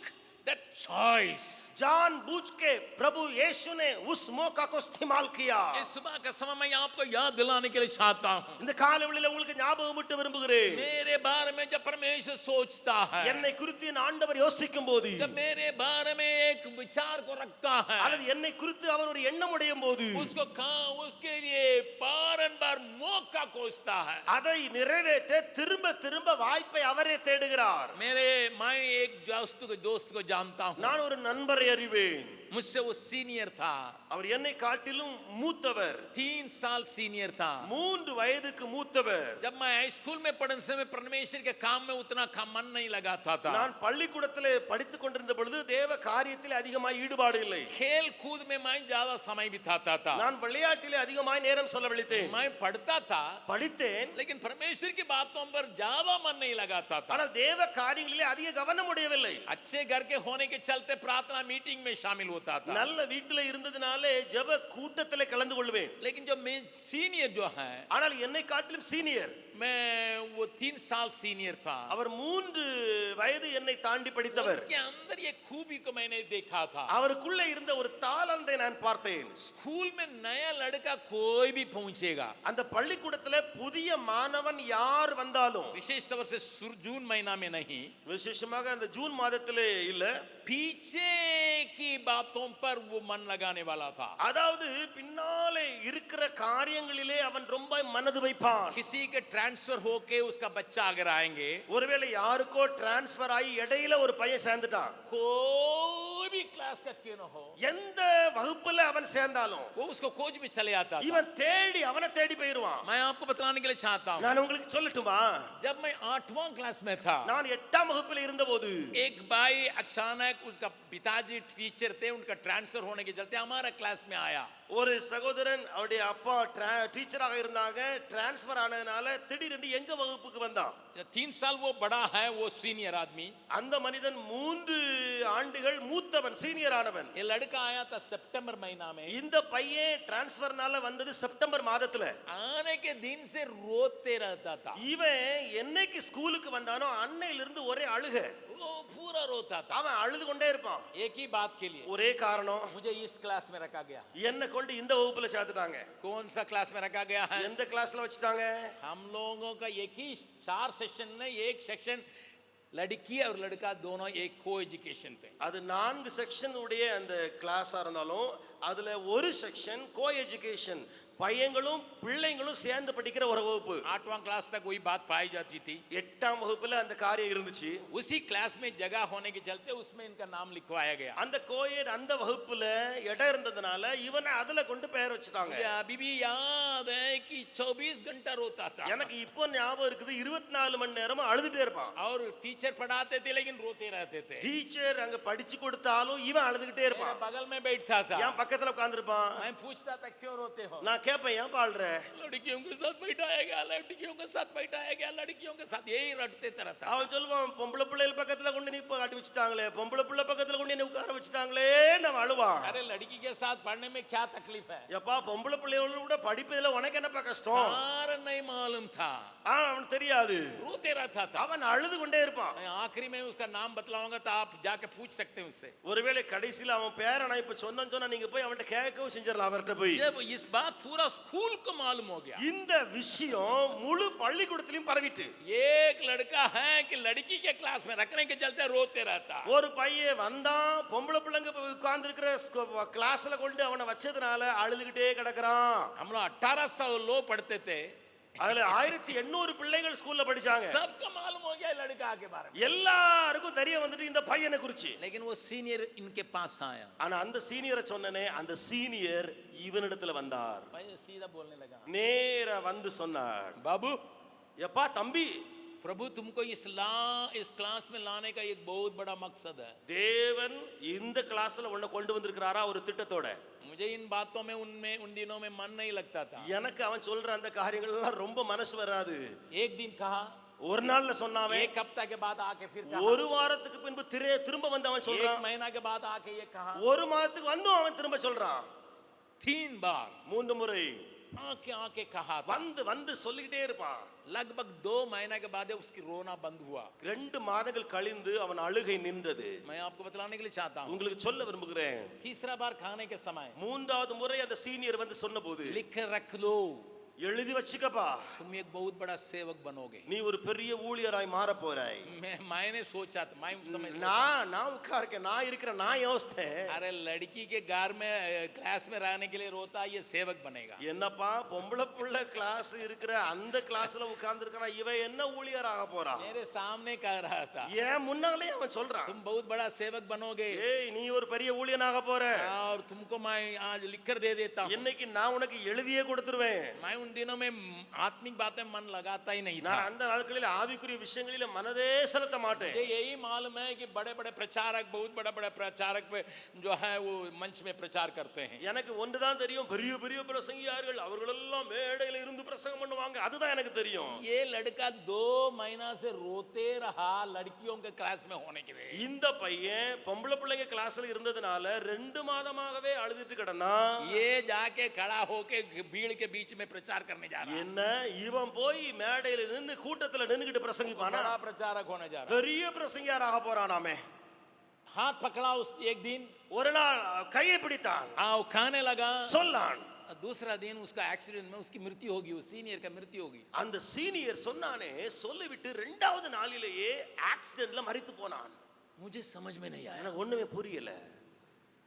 that choice. जान बूझ के प्रभु यीशु ने उस मौका को इस्तेमाल किया. इस सुबह का समय मैं आपको याद दिलाने के लिए चाहता हूं. இந்த காலைவேளையில உங்களுக்கு ஞாபகம் விட்டு விரும்புகிறேன். मेरे बारे में जब परमेश्वर सोचता है, என்னை குறித்து என் ஆண்டவர் யோசிக்கும் போது, जब मेरे बारे में एक विचार को रखता है, அல்லது என்னை குறித்து அவர் ஒரு எண்ணம் உடையும் போது, उसको उसके लिए बारंबार मौका खोजता है. அதை நிறைவேற்ற திரும்ப திரும்ப வாய்ப்பை அவரே தேடுகிறார். मैं एक दोस्त को जानता हूं. நான் ஒரு நண்பரை அறிவேன். मुझसे वो सीनियर था, அவர் என்னை காட்டிலும் மூத்தவர். 3 साल सीनियर था. 3 வயதுக்கு மூத்தவர். जब मैं हाई स्कूल में पढ़ने समय परमेश्वर के काम में उतना मन नहीं लगाता था. நான் பள்ளிக்கூடத்திலே படித்துக் கொண்டிருந்த பொழுது தேவ காரியத்தில் அதிகமாய் ஈடுபாடு இல்லை. खेल कूद में मैं ज्यादा समय बिताता था. நான் விளையாட்டிலே அதிகமாய் நேரம் செலவழித்தேன். मैं पढ़ता था, படித்தேன். लेकिन परमेश्वर की बातों पर ज्यादा मन नहीं लगाता था. ஆனால் தேவ காரியங்களிலே அதிக கவனம் உடையவில்லை. अच्छे घर के होने के चलते प्रार्थना मीटिंग में शामिल होता था. நல்ல வீட்டிலே இருந்ததினாலே ஜெப கூட்டத்திலே கலந்து கொள்வேன். लेकिन जो मैं सीनियर जो है, ஆனால் என்னை காட்டிலும் சீனியர், मैं वो 3 साल सीनियर था. அவர் 3 வயது என்னை தாண்டி படித்தவர். उसके अंदर ये खूबी को मैंने देखा था. அவருக்குள்ளே இருந்த ஒரு தாளந்தை நான் பார்த்தேன். स्कूल में नया लड़का कोई भी पहुंचेगा, அந்த பள்ளிக்கூடத்திலே புதிய மாணவன் யார் வந்தாலும், विशेष तौर से जून महीना में नहीं, விசேஷமாக அந்த ஜூன் மாதத்திலே இல்ல, पीछे की बातों पर वो मन लगाने वाला था. அதாவது பின்னாலே இருக்கிற காரியங்களிலே அவன் ரொம்ப மனது வைப்பான். किसी के ट्रांसफर होके उसका बच्चा अगर आएंगे, ஒருவேளை யாருக்கோ டிரான்ஸ்ஃபர் ஆகி இடையில ஒரு பையன் சேர்ந்துட்டான், कोई भी क्लास का क्यों न हो, எந்த வகுப்புல அவன் சேர்ந்தாலும் वो उसको खोज में चले आता था. இவன் தேடி அவனை தேடி போயிருவான். मैं आपको बताने के लिए चाहता हूँ, நான் உங்களுக்கு சொல்லட்டுமா, जब मैं 8वां क्लास में था, நான் 8ஆம் வகுப்பில் இருந்தபோது एक भाई अचानक, उसका पिताजी टीचर थे, उनका ट्रांसफर होने के चलते हमारा क्लास में आया. ஒரு சகோதரன் அவருடைய அப்பா டீச்சராக இருந்தாங்க, டிரான்ஸ்ஃபர் ஆனதுனால திடீரென்று எங்க வகுப்புக்கு வந்தான். 3 साल वो बड़ा है, वो सीनियर आदमी. அந்த மனிதன் 3 ஆண்டுகள் மூத்தவன், சீனியர் ஆனவன். ये लड़का आया था सितंबर महीना में. இந்த பையன் டிரான்ஸ்ஃபர்னால வந்தது செப்டம்பர் மாதத்துல. आने के दिन से रोते रहता था. இவன் என்னைக்கு ஸ்கூலுக்கு வந்தானோ அன்னையிலிருந்து ஒரே அழுக. वो पूरा रोता था, அவன் அழுது கொண்டே இருப்பான். एक ही बात के लिए, ஒரே காரணம், मुझे इस क्लास में रखा गया. என்ன கொண்டு இந்த வகுப்புல சேர்த்துட்டாங்க. कौन सा क्लास में रखा गया है? எந்த கிளாஸ்ல வச்சுட்டாங்க? हम लोगों का एक ही 4 सेक्शन में, एक सेक्शन लड़की और लड़का दोनों एक को एजुकेशन थे. அது 4 செக்ஷன் உடைய அந்த கிளாஸா இருந்தாலும் அதுல ஒரு செக்ஷன் கோ எஜுகேஷன், பையங்களும் பிள்ளைங்களும் சேர்ந்து படிக்கிற ஒரு வகுப்பு. 8वां क्लास तक वही बात पाई जाती थी. 8ஆம் வகுப்புல அந்த காரியம் இருந்துச்சு. उसी क्लास में जगह होने के चलते उसमें इनका नाम लिखवाया गया. அந்த கோயட் அந்த வகுப்புல இடம் இருந்ததனால இவனை அதுல கொண்டு பெயர் வச்சுட்டாங்க. मुझे अभी भी याद है कि 24 घंटा रोता था. எனக்கு இப்போ ஞாபகம் இருக்குது, 24 மணி நேரமும் அழுதுட்டே இருப்பான். और टीचर पढ़ाते थे लेकिन रोते रहते थे. டீச்சர் அங்க படிச்சு கொடுத்தாலும் இவன் அழுதுகிட்டே मेरे இருப்பான். बगल में बैठता था. என் பக்கத்துல உட்கார்ந்திருப்பான். मैं पूछता था क्यों रोते हो? நான் கேட்பேன், ஏன் பாடுற? लड़कियों के साथ बैठाया गया, लड़कियों के साथ बैठाया गया, लड़कियों के साथ, यही रटते रहता. அவன் சொல்லுவான், பொம்பளை பிள்ளைகள் பக்கத்துல கொண்டு நீ காட்டி வச்சுட்டாங்களே, பொம்பளை பிள்ளை பக்கத்துல கொண்டு நீ உட்கார வச்சுட்டாங்களே, நம்ம அழுவான். अरे लड़की के साथ पढ़ने में क्या तकलीफ है? எப்பா பொம்பளை பிள்ளைகளோட கூட படிப்பதுல உனக்கு என்னப்பா கஷ்டம்? कारण नहीं मालूम था, அவனுக்கு தெரியாது, रोते रहता था. அவன் அழுது கொண்டே இருப்பான். मैं आखिरी में उसका नाम बतलाऊंगा तो आप जाके पूछ सकते हैं उससे. ஒருவேளை கடைசியில அவன் பேரை நான் இப்ப சொன்னா நீங்க போய் அவன்கிட்ட கேட்கவும் செஞ்சிடலாம், அவர்கிட்ட போய். जब इस बात पूरा पूरा स्कूल को मालूम हो गया। இந்த விஷயம் முழு பள்ளிக்கூடத்திலும் பரவிட்டு एक लड़का है कि लड़की के क्लास में रखने के चलते रोते रहता। ஒரு பையன் வந்தான், பொம்பளை பிள்ளைங்க உட்கார்ந்து இருக்கிற கிளாஸ்ல கொண்டு அவனை வச்சதுனால அழுதுகிட்டே கிடக்குறான். हम लोग 1800 लोग पढ़ते थे, அதுல 1800 பிள்ளைகள் ஸ்கூல்ல படிச்சாங்க. सबको मालूम हो गया लड़का के बारे में, எல்லாருக்கும் தெரிய வந்துட்டு இந்த பையனை குறிச்சு. लेकिन वो सीनियर इनके पास आया। ஆனா அந்த சீனியரை சொன்னனே, அந்த சீனியர் இவனிடத்துல வந்தார். भाई सीधा बोलने लगा, நேரா வந்து சொன்னார், बाबू எப்பா தம்பி, प्रभु तुमको इस क्लास में लाने का एक बहुत बड़ा मकसद है। தேவன் இந்த கிளாஸ்ல உன்னை கொண்டு வந்திருக்கிறாரா ஒரு திட்டத்தோட. मुझे इन बातों में उन दिनों में मन नहीं लगता था। எனக்கு அவன் சொல்ற அந்த காரியங்கள் எல்லாம் ரொம்ப மனசு வராது. एक दिन कहा, ஒரு நாள்ல சொன்னாவே, एक हफ्ता के बाद आके फिर कहा, ஒரு வாரத்துக்கு பின்பு திரும்ப வந்து அவன் एक சொல்றான், महीना के बाद आके ये कहा, ஒரு மாதத்துக்கு வந்தும் அவன் திரும்ப சொல்றான். 3 बार 3 முறை आके कहा था। வந்து சொல்லிக்கிட்டே இருப்பான். लगभग 2 महीने के बाद उसकी रोना बंद हुआ। 2 மாதங்கள் கழிந்து அவன் அழுகை நின்றது. मैं आपको बतलाने के लिए चाहता हूँ, உங்களுக்கு சொல்ல விரும்புகிறேன். तीसरा बार खाने के समय 3வது முறை அந்த சீனியர் வந்து சொன்னபோது, लिख रख लो, எழுதி வச்சுக்கப்பா, तुम एक बहुत बड़ा सेवक बनोगे। நீ ஒரு பெரிய ஊழியராய் மாற போறாய். मैंने सोचा था, मैं उस समय நான் உட்கார்க்க, நான் இருக்கிற, நான் யோசித்தேன், अरे लड़की के घर में क्लास में रहने के लिए रोता है, ये सेवक बनेगा। என்னப்பா பொம்பளை புள்ள கிளாஸ் இருக்கிற அந்த கிளாஸ்ல உட்கார்ந்து இருக்கறான், இவன் என்ன ஊழியராக போறான். मेरे सामने कह रहा था, ஏன் முன்னாலே அவன் சொல்றான், तुम बहुत बड़ा सेवक बनोगे ஏய் நீ ஒரு பெரிய ஊழியனாக போற, और तुमको मैं आज लिखकर दे देता हूँ। இன்னைக்கு நான் உனக்கு எழுதியே கொடுத்துருவேன். मैं उन दिनों में आत्मिक बातें मन लगाता ही नहीं था। நான் அந்த நாட்களில் ஆவிக்குரிய விஷயங்களில மனதே செலுத்த மாட்டேன். मुझे यही मालूम है कि बड़े बड़े प्रचारक, बहुत बड़े बड़े प्रचारक पे जो है वो मंच में प्रचार करते हैं। எனக்கு ஒன்றுதான் தெரியும், பெரிய பெரிய பிரசங்கியார்கள் அவர்கள் எல்லாம் மேடையில இருந்து பிரசங்கம் பண்ணுவாங்க, அதுதான் எனக்கு தெரியும். ये लड़का 2 महीना से रोते रहा लड़कियों के क्लास में होने के लिए। இந்த பையன் பொம்பளை பிள்ளைங்க கிளாஸ்ல இருந்ததுனால 2 மாதமாகவே அழுதுட்டு கிடனா. ये जाके खड़ा होके भीड़ के बीच में प्रचार करने जा रहा है। என்ன இவன் போய் மேடையில நின்னு கூட்டத்துல நின்னுகிட்டு பிரசங்கிப்பானா? बड़ा प्रचारक होने जा रहा है। பெரிய பிரசங்கியாராக போறானாமே. हाथ पकड़ा उस एक दिन, ஒரு நாள் கையை பிடித்தான், आओ खाने लगा। சொல்லான். दूसरा दिन उसका एक्सीडेंट में उसकी मृत्यु होगी, उस सीनियर का मृत्यु होगी। அந்த சீனியர் சொன்னானே, சொல்லிவிட்டு 2வது நாளிலேயே ஆக்சிடென்ட்ல மரித்து போனான். मुझे समझ में नहीं आया, எனக்கு ஒண்ணுமே புரியல,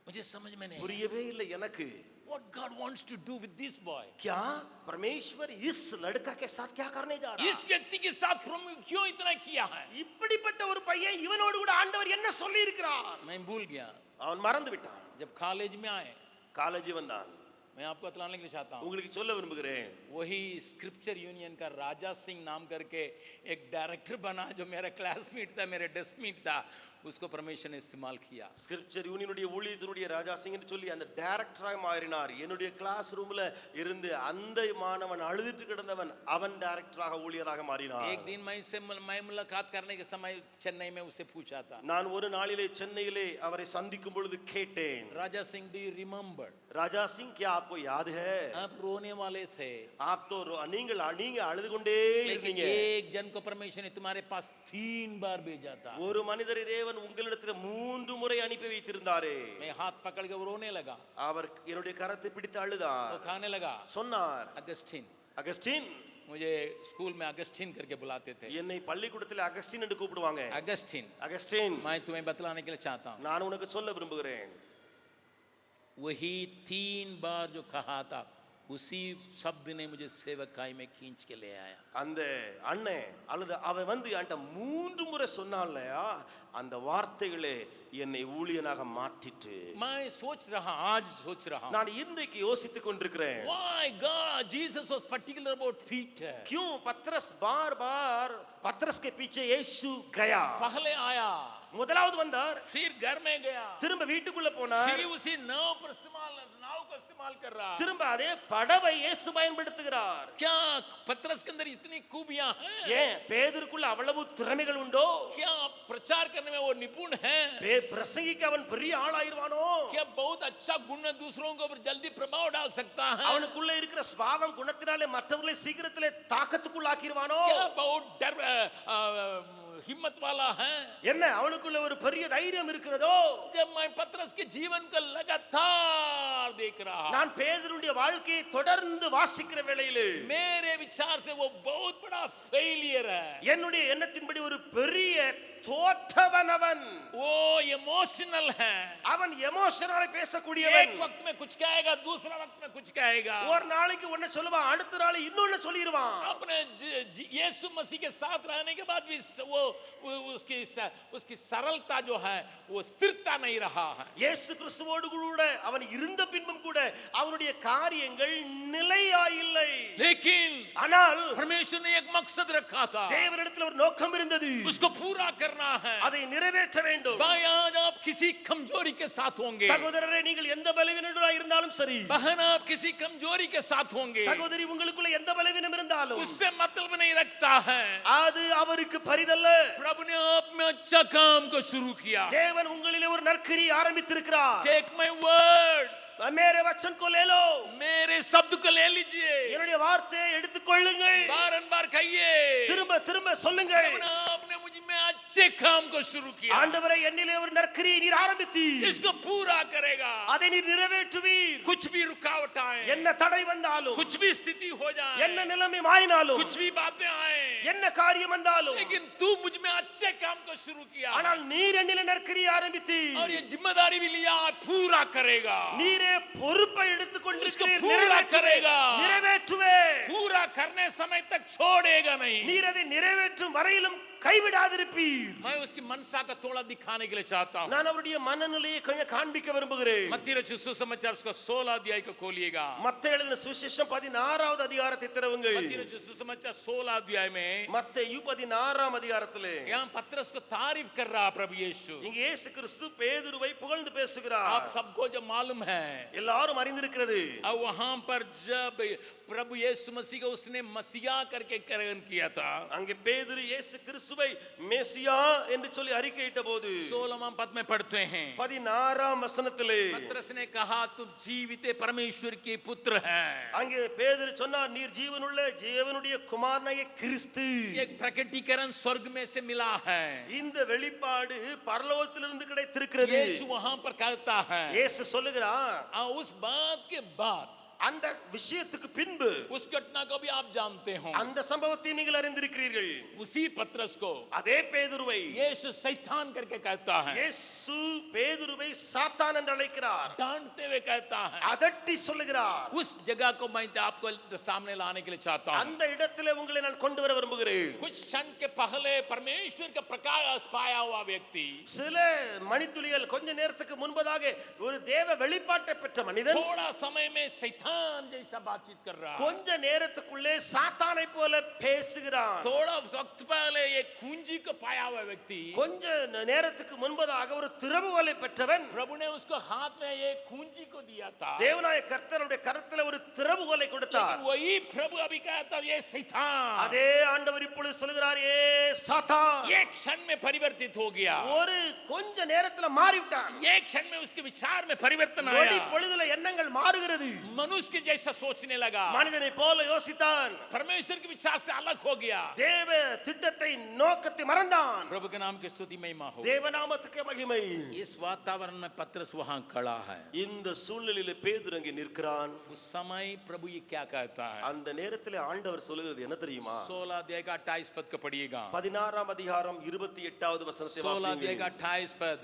मुझे समझ में नहीं आया। புரியவே இல்லை எனக்கு. What God wants to do with this boy? क्या परमेश्वर इस लड़का के साथ क्या करने जा रहा है? इस व्यक्ति के साथ प्रभु क्यों इतना किया है? இப்படிப்பட்ட ஒரு பையன் இவனோடு கூட ஆண்டவர் என்ன சொல்லி இருக்கிறார்? मैं भूल गया। அவன் மறந்து விட்டான். जब कॉलेज में आए, காலேஜ் வந்தான். मैं आपको बतलाने के लिए चाहता हूँ, உங்களுக்கு சொல்ல விரும்புகிறேன், वही स्क्रिप्चर यूनियन का राजा सिंह नाम करके एक डायरेक्टर बना, जो मेरा क्लासमेट था, मेरे डेस्कमेट था, उसको परमेश्वर ने इस्तेमाल किया। ஸ்கிரிப்சர் யூனியனுடைய ஊழியத்தினுடைய ராஜா சிங்னு சொல்லி அந்த டைரக்டராக மாறினார். என்னுடைய கிளாஸ் ரூம்ல இருந்து அந்த மாணவன் அழுதுட்டு கிடந்தவன் அவன் டைரக்டராக ஊழியராக மாறினார். एक दिन मैं मुलाकात करने के समय चेन्नई में उससे पूछा था, நான் ஒரு நாளிலே சென்னையிலே அவரை சந்திக்கும் பொழுது கேட்டேன், Raja Singh do you remember? ராஜா சிங் क्या आपको याद है? आप रोने वाले थे, आप तो நீங்க அழுது கொண்டே लेकिन இருந்தீங்க. एक जन को परमेश्वर ने तुम्हारे पास 3 बार भेजा था। ஒரு மனிதரை தேவன் உங்களிடத்தில் 3 முறை அனுப்பி வைத்திருந்தாரே. मैं हाथ पकड़ के वो रोने लगा, அவர் என்னுடைய கரத்தை பிடித்து அழுதார். वो खाने लगा। சொன்னார், अगस्टिन, அகஸ்டின், मुझे स्कूल में अगस्टिन करके बुलाते थे। என்னை பள்ளிக்கூடத்தில் அகஸ்டின் என்று கூப்பிடுவாங்க. अगस्टिन, அகஸ்டின், मैं तुम्हें बतलाने के लिए चाहता हूँ, நான் உனக்கு சொல்ல விரும்புகிறேன், वही 3 बार जो कहा था, उसी शब्द ने मुझे सेवकाई में खींच के ले आया। அந்த அண்ணன் அல்லது அவன் வந்து என்கிட்ட 3 முறை சொன்னான்லையா, அந்த வார்த்தைகளே என்னை ஊழியனாக மாற்றிட்டு. मैं सोच रहा, आज सोच रहा, நான் இன்றைக்கு யோசித்துக் கொண்டிருக்கிறேன், why God Jesus was particular about Peter? क्यों पतरस बार-बार पतरस के पीछे यीशु गया. पहले आया, முதலாவது வந்தார், फिर घर में गया, திரும்ப வீட்டுக்குள்ள போனார், फिर उसी नाव को इस्तेमाल कर रहा। திரும்ப அதே படவை இயேசு பயன்படுத்துகிறார். क्या पतरस के अंदर इतनी खूबियां हैं? ஏன் பேதுருக்குள்ள அவ்வளவு திறமைகள் உண்டோ? क्या प्रचार करने में वो निपुण है? பிரசங்கிக்க அவன் பெரிய ஆளாயிருவானோ? क्या बहुत अच्छा गुण दूसरों के ऊपर जल्दी प्रभाव डाल सकता है? அவனுக்குள்ள இருக்கிற ஸ்வாவம் குணத்தினாலே மற்றவர்களை சீக்கிரத்திலே தாக்கத்துக்குள்ளாக்கிடுவானோ? क्या बहुत डर हिम्मत वाला है? என்ன அவனுக்குள்ள ஒரு பெரிய தைரியம் இருக்கிறதோ? जब मैं पतरस के जीवन को लगातार देख रहा, நான் பேதுருடைய வாழ்க்கையை தொடர்ந்து வாசிக்கிற வேளையிலே मेरे विचार से वो बहुत बड़ा फेलियर है। என்னுடைய எண்ணத்தின்படி ஒரு பெரிய தோற்றவன் அவன். वो इमोशनल है, அவன் எமோஷனலா एक பேசக்கூடியவன். वक्त में कुछ कहेगा, दूसरा वक्त में कुछ कहेगा। ஒரு நாளைக்கு ஒண்ணு சொல்லுவான், அடுத்த நாள் இன்னொன்னு சொல்லிடுவான். अपने यीशु मसीह के साथ रहने के बाद भी उसकी सरलता जो है वो स्थिरता नहीं रहा है। இயேசு கிறிஸ்துவோடு கூட அவன் இருந்த பின்பும் கூட அவனுடைய காரியங்கள் நிலையாயில்லை. लेकिन ஆனால் परमेश्वर ने एक मकसद रखा था, தேவனிடத்தில் ஒரு நோக்கம் இருந்தது, उसको पूरा करना है। அதை நிறைவேற்ற வேண்டும். भाई आज आप किसी कमजोरी के साथ होंगे, சகோதரரே நீங்கள் எந்த பலவீனர்களாக இருந்தாலும் சரி, बहन आप किसी कमजोरी के साथ होंगे, சகோதரி உங்களுக்குள்ள எந்த பலவீனம் இருந்தாலும் उससे मतलब नहीं रखता है। அது அவருக்கு பரிதல்ல. प्रभु ने आप में अच्छा काम को शुरू किया। தேவன் உங்களிலே ஒரு நற்கிரியை ஆரம்பித்திருக்கிறார். टेक माय वर्ड, मेरे वचन को ले लो, मेरे शब्द को ले लीजिए, என்னுடைய வார்த்தையை எடுத்துக்கொள்ளுங்கள், बारंबार कहिए, திரும்ப திரும்ப சொல்லுங்கள். प्रभु ने आपने मुझ में अच्छे काम को शुरू किया, ஆண்டவரே என்னிலே ஒரு நற்கிரியை நீர் ஆரம்பித்தீர், इसको पूरा करेगा। அதை நீர் நிறைவேற்றுவீர். कुछ भी रुकावट आए, என்ன தடை வந்தாலும், कुछ भी स्थिति हो जाए, என்ன நிலைமை மாறினாலும், कुछ भी बातें आए, என்ன காரியம் வந்தாலும், लेकिन तू मुझ में अच्छे काम को शुरू किया ஆனால் நீர் என்னிலே நற்கிரியை ஆரம்பித்தீர். और ये जिम्मेदारी भी लिया, पूरा करेगा। நீரே பொறுப்பை எடுத்துக்கொண்டிருக்கிறீர், इसको पूरा करेगा। நிறைவேற்றுவே. पूरा करने समय तक छोड़ेगा नहीं। நீர் அதை நிறைவேற்றும் வரையிலும் கைவிடாதிருப்பீர். मैं उसकी मनसा का थोड़ा दिखाने के लिए चाहता हूँ। நான் அவருடைய மனநிலையை கொஞ்சம் காண்பிக்க விரும்புகிறேன். मत्ती रचित सुसमाचार उसका 16 अध्याय को खोलिएगा। மத்தேயு எழுதின சுவிசேஷம் 16வது அதிகாரத்தை திறவுங்கள். मत्ती रचित सुसमाचार 16 अध्याय में மத்தேயு 16ஆம் அதிகாரத்திலே यहाँ पतरस को तारीफ कर रहा प्रभु यीशु। இங்க இயேசு கிறிஸ்து பேதுருவை புகழ்ந்து பேசுகிறார். आप सबको जो मालूम है, எல்லாரும் அறிந்திருக்கிறது. और वहां पर जब प्रभु यीशु मसीह को उसने मसीहा करके ग्रहण किया था, அங்கே பேதுரு இயேசு கிறிஸ்துவை மேசியா என்று சொல்லி அறிக்கையிட்ட போது 16वां पद में पढ़ते हैं, 16ஆம் வசனத்திலே पतरस ने कहा तुम जीवित परमेश्वर के पुत्र हैं। அங்கே பேதுரு சொன்னார், நீர் ஜீவனுள்ள தேவனுடைய குமாரனாகிய கிறிஸ்து. एक प्रकटीकरण स्वर्ग में से मिला है। இந்த வெளிப்பாடு பரலோகத்திலிருந்து கிடைத்திருக்கிறது. यीशु वहां पर कहता है, இயேசு சொல்லுகிறார், और उस बात के बाद, அந்த விஷயத்துக்கு பின்பு, उस घटना को भी आप जानते हो, அந்த சம்பவத்தை நீங்கள் அறிந்திருக்கிறீர்கள். उसी पतरस को அதே பேதுருவை यीशु शैतान करके कहता है, இயேசு பேதுருவை சாத்தான் என்று அழைக்கிறார், डांटते हुए कहता है। அதட்டி சொல்லுகிறார். उस जगह को मैं आपको सामने लाने के लिए चाहता हूं। அந்த இடத்திலே உங்களை நான் கொண்டு வர விரும்புகிறேன். कुछ क्षण के पहले परमेश्वर का प्रकाश पाया हुआ व्यक्ति, சில மணித்துளிகள் கொஞ்ச நேரத்துக்கு முன்பதாக ஒரு தேவ வெளிப்பாட்டை பெற்ற மனிதன் थोड़ा समय में शैतान जैसा बातचीत कर रहा है। கொஞ்ச நேரத்துக்குள்ளே சாத்தானை போல பேசுகிறான். थोड़ा वक्त पहले एक कुंजी को पाया हुआ व्यक्ति, கொஞ்ச நேரத்துக்கு முன்பதாக ஒரு திறவுகோலை பெற்றவன், प्रभु ने उसको हाथ में एक कुंजी को दिया था, தேவனாய கர்த்தருடைய கரத்திலே ஒரு திறவுகோலை கொடுத்தார். लेकिन वही प्रभु अभी कहता ये शैतान அதே ஆண்டவர் இப்பொழுது சொல்கிறார், ஏ சாத்தான், एक क्षण में परिवर्तित हो गया, ஒரு கொஞ்ச நேரத்துல மாறிவிட்டான். एक क्षण में उसके विचार में परिवर्तन நொடி आया, பொழுதுல எண்ணங்கள் மாறுகிறது. मनुष्य के जैसा सोचने लगा, மனிதனை போல யோசித்தான். परमेश्वर के विचार से अलग हो गया। தேவ திட்டத்தை நோக்கத்தை மறந்தான். प्रभु के नाम की स्तुति महिमा हो। தேவநாமத்துக்கு மகிமை. इस वातावरण में पतरस वहां खड़ा है। இந்த சூழ்நிலையில பேதுரு அங்கே நிற்கிறான். उस समय प्रभु ये क्या कहता है, அந்த நேரத்திலே ஆண்டவர் சொல்லுகிறது என்ன தெரியுமா? 16 अध्याय का 28 पद को पढ़िएगा। 16ஆம் அதிகாரம் 28வது வசனத்தை 16 अध्याय का வாசியுங்கள். 28 पद।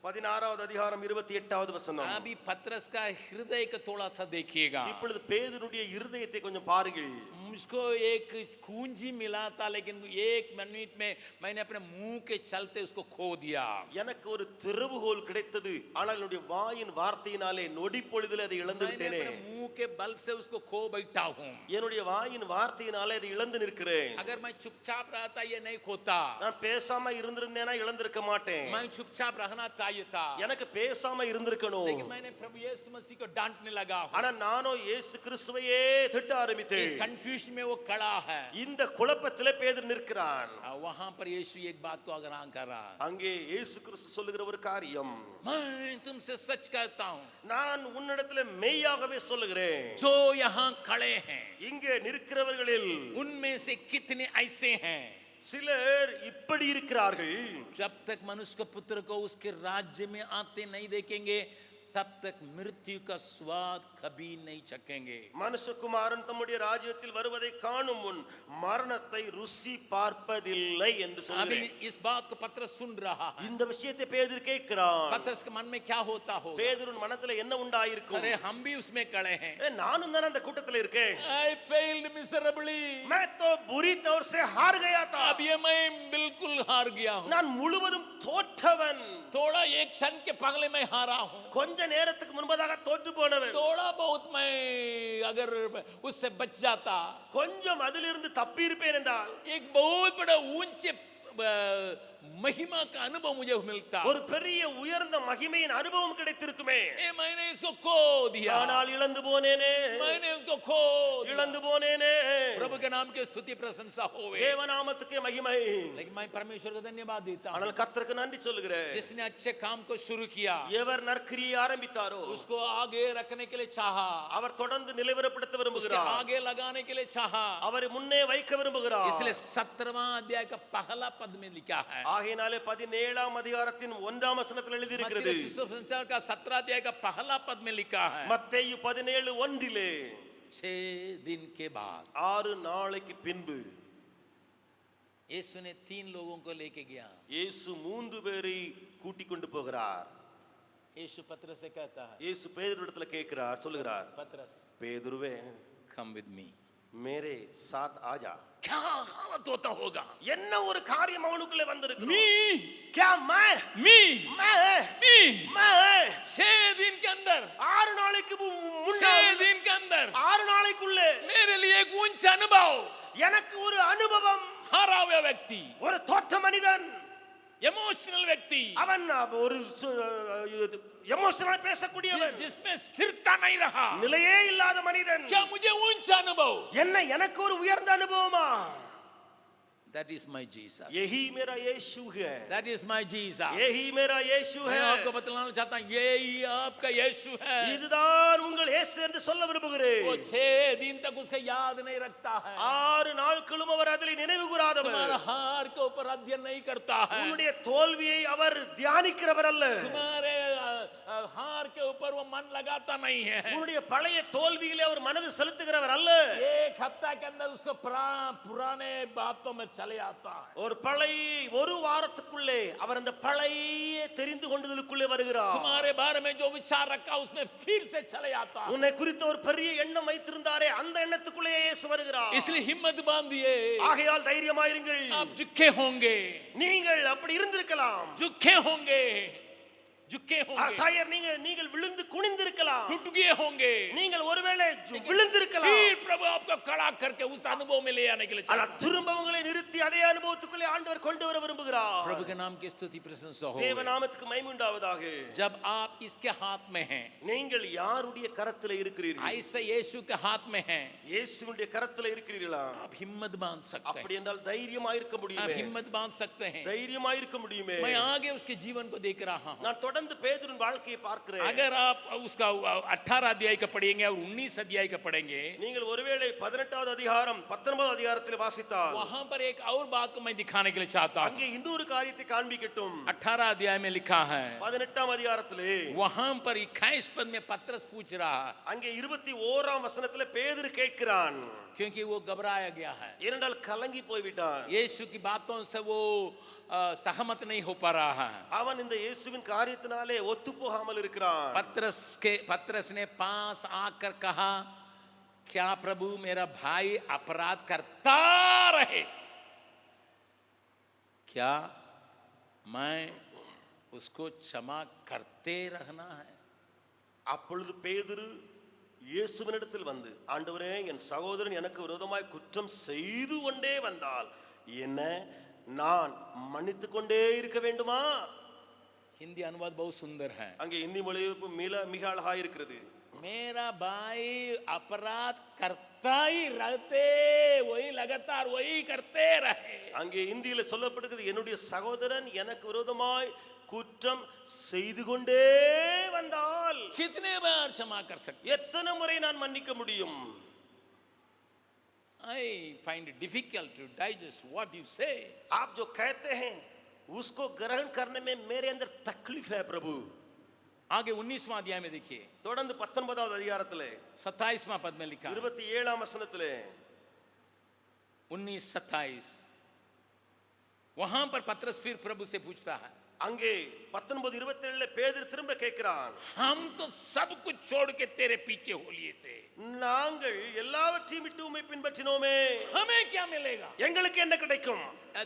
16வது அதிகாரம் 28வது வசனம். अभी पतरस का हृदय को थोड़ा सा देखिएगा। இப்பொழுது பேதுருடைய இருதயத்தை கொஞ்சம் பாருங்கள். मुझको एक कुंजी मिला था, लेकिन एक मिनट में मैंने अपने मुंह के चलते उसको खो दिया। எனக்கு ஒரு திறவுகோல் கிடைத்தது, ஆனால் என்னுடைய வாயின் வார்த்தையினாலே நொடி பொழுதில் அதை இழந்து मैंने விட்டேனே. अपने मुंह के बल से उसको खो बैठा हूँ। என்னுடைய வாயின் வார்த்தையினாலே அதை இழந்து நிற்கிறேன். अगर मैं चुपचाप रहता ये नहीं खोता, நான் பேசாம இருந்திருந்தேனா இழந்திருக்க மாட்டேன். मैं चुपचाप रहना चाहिए था, எனக்கு பேசாம இருந்திருக்கணும். लेकिन मैंने प्रभु यीशु मसीह को डांटने लगा हूँ। ஆனா நானோ இயேசு கிறிஸ்துவையே திட்ட इस ஆரம்பித்தேன். कंफ्यूजन में वो खड़ा है। இந்த குழப்பத்திலே பேதுரு நிற்கிறான். वहां पर यीशु एक बात को आग्रह कर रहा है, அங்கே இயேசு கிறிஸ்து சொல்லுகிற ஒரு காரியம், मैं तुमसे सच कहता हूँ, நான் உன்னிடத்திலே மெய்யாகவே சொல்லுகிறேன், जो यहाँ खड़े हैं இங்கே நிற்கிறவர்களில் उनमें से कितने ऐसे हैं, சிலர் இப்படி இருக்கிறார்கள், जब तक मनुष्य के पुत्र को उसके राज्य में आते नहीं देखेंगे तब तक मृत्यु का स्वाद कभी नहीं चखेंगे। மனுஷகுமாரன் தம்முடைய ராஜ்யத்தில் வருவதை காணும் முன் மரணத்தை ருசி பார்ப்பதில்லை என்று अभी சொல்கிறார். इस बात को पतरस सुन रहा है। இந்த விஷயத்தை பேதுரு கேட்கிறான். पतरस के मन में क्या होता होगा? பேதுருவின் மனத்துல என்ன உண்டாயிருக்கும்? अरे हम भी उसमें खड़े हैं। நானும் தான அந்த கூட்டத்துல இருக்கேன். I failed miserably। मैं तो बुरी तौर से हार गया था. अब ये मैं बिल्कुल हार गया हूँ। நான் முழுவதும் தோற்றவன். थोड़ा एक क्षण के पगले में हारा हूँ। கொஞ்ச நேரத்துக்கு முன்பதாக தோற்று போனவன். थोड़ा बहुत मैं अगर उससे बच जाता, கொஞ்சம் அதிலிருந்து தப்பி இருப்பேன் என்றால் एक बहुत बड़ा ऊंचे महिमा का अनुभव मुझे मिलता। ஒரு பெரிய உயர்ந்த மகிமையின் அனுபவம் கிடைத்திருக்குமே. मैंने इसको खो दिया। ஆனால் இழந்து போனேனே. मैंने उसको खो दिया। இழந்து போனேனே. प्रभु के नाम की स्तुति प्रशंसा होवे। தேவநாமத்துக்கே மகிமை. लेकिन मैं परमेश्वर को धन्यवाद देता हूँ, ஆனால் கர்த்தருக்கு நன்றி சொல்கிறேன். जिसने अच्छे काम को शुरू किया, எவர் நற்கிரியை ஆரம்பித்தாரோ उसको आगे रखने के लिए चाहा, அவர் தொடர்ந்து நிலைவரப்படுத்த उसके விரும்புகிறார். आगे लगाने के लिए चाहा। அவரை முன்னே வைக்க விரும்புகிறார். इसलिए 17वां अध्याय का पहला पद में लिखा है, ஆகையினாலே 17ஆம் அதிகாரத்தின் 1ஆம் வசனத்தில் எழுதி இருக்கிறது. मत्ती सुसमाचार का 17 अध्याय का पहला पद में लिखा है, மத்தேயு 17:1 6 दिन के बाद 6 நாளைக்கு பின்பு यीशु ने 3 लोगों को लेके गया। இயேசு 3 பேரை கூட்டிக் கொண்டு போகிறார். यीशु पतरस से कहता है, இயேசு பேதுருவிடத்துல கேட்கிறார், சொல்லுகிறார், पतरस பேதுருவே कम विद मी। मेरे साथ आजा. क्या हालत होता होगा? என்ன ஒரு காரியம் அவனுக்குள்ளே வந்திருக்கு. मी क्या मैं मी मैं मी मैं 6 दिन के अंदर 6 நாளைக்கு 6 முன்னாடி दिन के अंदर 6 நாளைக்குள்ளே मेरे लिए एक ऊंचा अनुभव, எனக்கு ஒரு அனுபவம். हारा हुआ व्यक्ति, ஒரு தோற்ற மனிதன், इमोशनल व्यक्ति, அவன் ஒரு எமோஷனல் பேசக்கூடியவன், जिसमें स्थिरता नहीं रहा। நிலையே இல்லாத மனிதன். क्या मुझे ऊंचा अनुभव? என்ன எனக்கு ஒரு உயர்ந்த அனுபவமா? That is my Jesus। यही मेरा यीशु है. That is my Jesus। यही मेरा यीशु मैं है. आपको बतलाना चाहता हूँ, यही आपका यीशु है। இதுதான் உங்கள் இயேசு என்று சொல்ல वो விரும்புகிறேன். 6 दिन तक उसका याद नहीं रखता है, 6 நாட்களும் அவர் அதில் நினைவு கூறாதவர். तुम्हारा हार के ऊपर अध्ययन नहीं करता है, உன்னுடைய தோல்வியை அவர் தியானிக்கிறவர் அல்ல. तुम्हारे हार के ऊपर वो मन लगाता नहीं है। உன்னுடைய பழைய தோல்வியிலே அவர் மனது செலுத்துகிறவர் அல்ல. एक हफ्ता के अंदर उसको पुराने बातों में चले आता है। ஒரு பழைய ஒரு வாரத்துக்குள்ளே அவர் அந்த பழைய தெரிந்து கொண்டதற்குள்ளே வருகிறார். तुम्हारे बारे में जो विचार रखा उसमें फिर से चले आता है। உன்னை குறித்த ஒரு பெரிய எண்ணம் வைத்திருந்தாரே அந்த எண்ணத்துக்குள்ளே இயேசு வருகிறார். इसलिए हिम्मत बांधिए। ஆகையால் தைரியமாயிருங்கள். आप झुके होंगे, நீங்கள் அப்படி இருந்திருக்கலாம். झुके होंगे, झुके होंगे, ஆசாரியர் நீங்கள் விழுந்து குனிந்திருக்கலாம். टूट गए होंगे। நீங்கள் ஒருவேளை விழுந்திருக்கலாம். फिर प्रभु आपको खड़ा करके उस अनुभव में ले आने के लिए ஆனா चाहता है। திரும்ப உங்களை நிறுத்தி அதே அனுபவத்துக்குள்ளே ஆண்டவர் கொண்டு வர விரும்புகிறார். प्रभु के नाम की स्तुति प्रशंसा हो। தேவநாமத்துக்கு மகிமை உண்டாவதாக. जब आप इसके हाथ में हैं, நீங்கள் யாருடைய கரத்தில் இருக்கிறீர்கள்? ऐसे यीशु के हाथ में हैं, இயேசுவினுடைய கரத்தில் இருக்கிறீர்களா? आप हिम्मत बांध सकते அப்படி हैं, என்றால் தைரியமாயிருக்க आप முடியுமே. हिम्मत बांध सकते हैं। தைரியமாயிருக்க முடியுமே. मैं आगे उसके जीवन को देख रहा हूँ। நான் தொடர்ந்து பேதுருவின் வாழ்க்கையை பார்க்கிறேன். अगर आप उसका 18 अध्याय का पढ़ेंगे और 19 अध्याय का पढ़ेंगे, நீங்கள் ஒருவேளை 18வது அதிகாரம் 19வது அதிகாரத்தில் வாசித்தால் वहां पर एक और बात को मैं दिखाने के लिए चाहता हूँ। அங்கே இன்னொரு காரியத்தை காண்பிக்கட்டும். 18 अध्याय में लिखा है, 18ஆம் அதிகாரத்திலே वहां पर 21 पद में पतरस पूछ रहा है, அங்கே 21ஆம் வசனத்திலே பேதுரு கேட்கிறான். क्योंकि वो घबराया गया है, ஏனென்றால் கலங்கி போய்விட்டான். यीशु की बातों से वो सहमत नहीं हो पा रहा है। அவன் இந்த இயேசுவின் காரியத்தினாலே ஒத்துப்போகாமல் இருக்கிறான். पतरस ने पास आकर कहा, क्या प्रभु मेरा भाई अपराध करता रहे, क्या मैं उसको क्षमा करते रहना है? அப்பொழுது பேதுரு இயேசுவினிடத்தில் வந்து, ஆண்டவரே, என் சகோதரன் எனக்கு விரோதமாய் குற்றம் செய்து கொண்டே வந்தால் என்ன நான் மன்னித்து கொண்டே இருக்க வேண்டுமா? हिंदी अनुवाद बहुत सुंदर है। அங்கே இந்தி மொழிபெயர்ப்பு மிக அழகாய் இருக்கிறது. मेरा भाई अपराध करता ही रहते, वही लगातार वही करते रहे। அங்கே இந்தியில சொல்லப்படுகிறது, என்னுடைய சகோதரன் எனக்கு விரோதமாய் குற்றம் செய்து கொண்டே வந்தால் कितने बार क्षमा कर सकते? எத்தனை முறை நான் மன்னிக்க முடியும்? I find it difficult to digest what you say. आप जो कहते हैं उसको ग्रहण करने में मेरे अंदर तकलीफ है प्रभु. आगे 19वां अध्याय में देखिए, தொடர்ந்து 19வது அதிகாரத்திலே 27वां पद में लिखा है, 27ஆம் வசனத்திலே 19:27। वहां पर पतरस फिर प्रभु से पूछता है, அங்கே 19:27 பேதுரு திரும்ப கேட்கிறான், हम तो सब कुछ छोड़ के तेरे पीछे हो लिए थे, நாங்கள் எல்லாவற்றையும் விட்டு உம்மை பின்பற்றினோமே, हमें क्या मिलेगा? எங்களுக்கு என்ன கிடைக்கும்?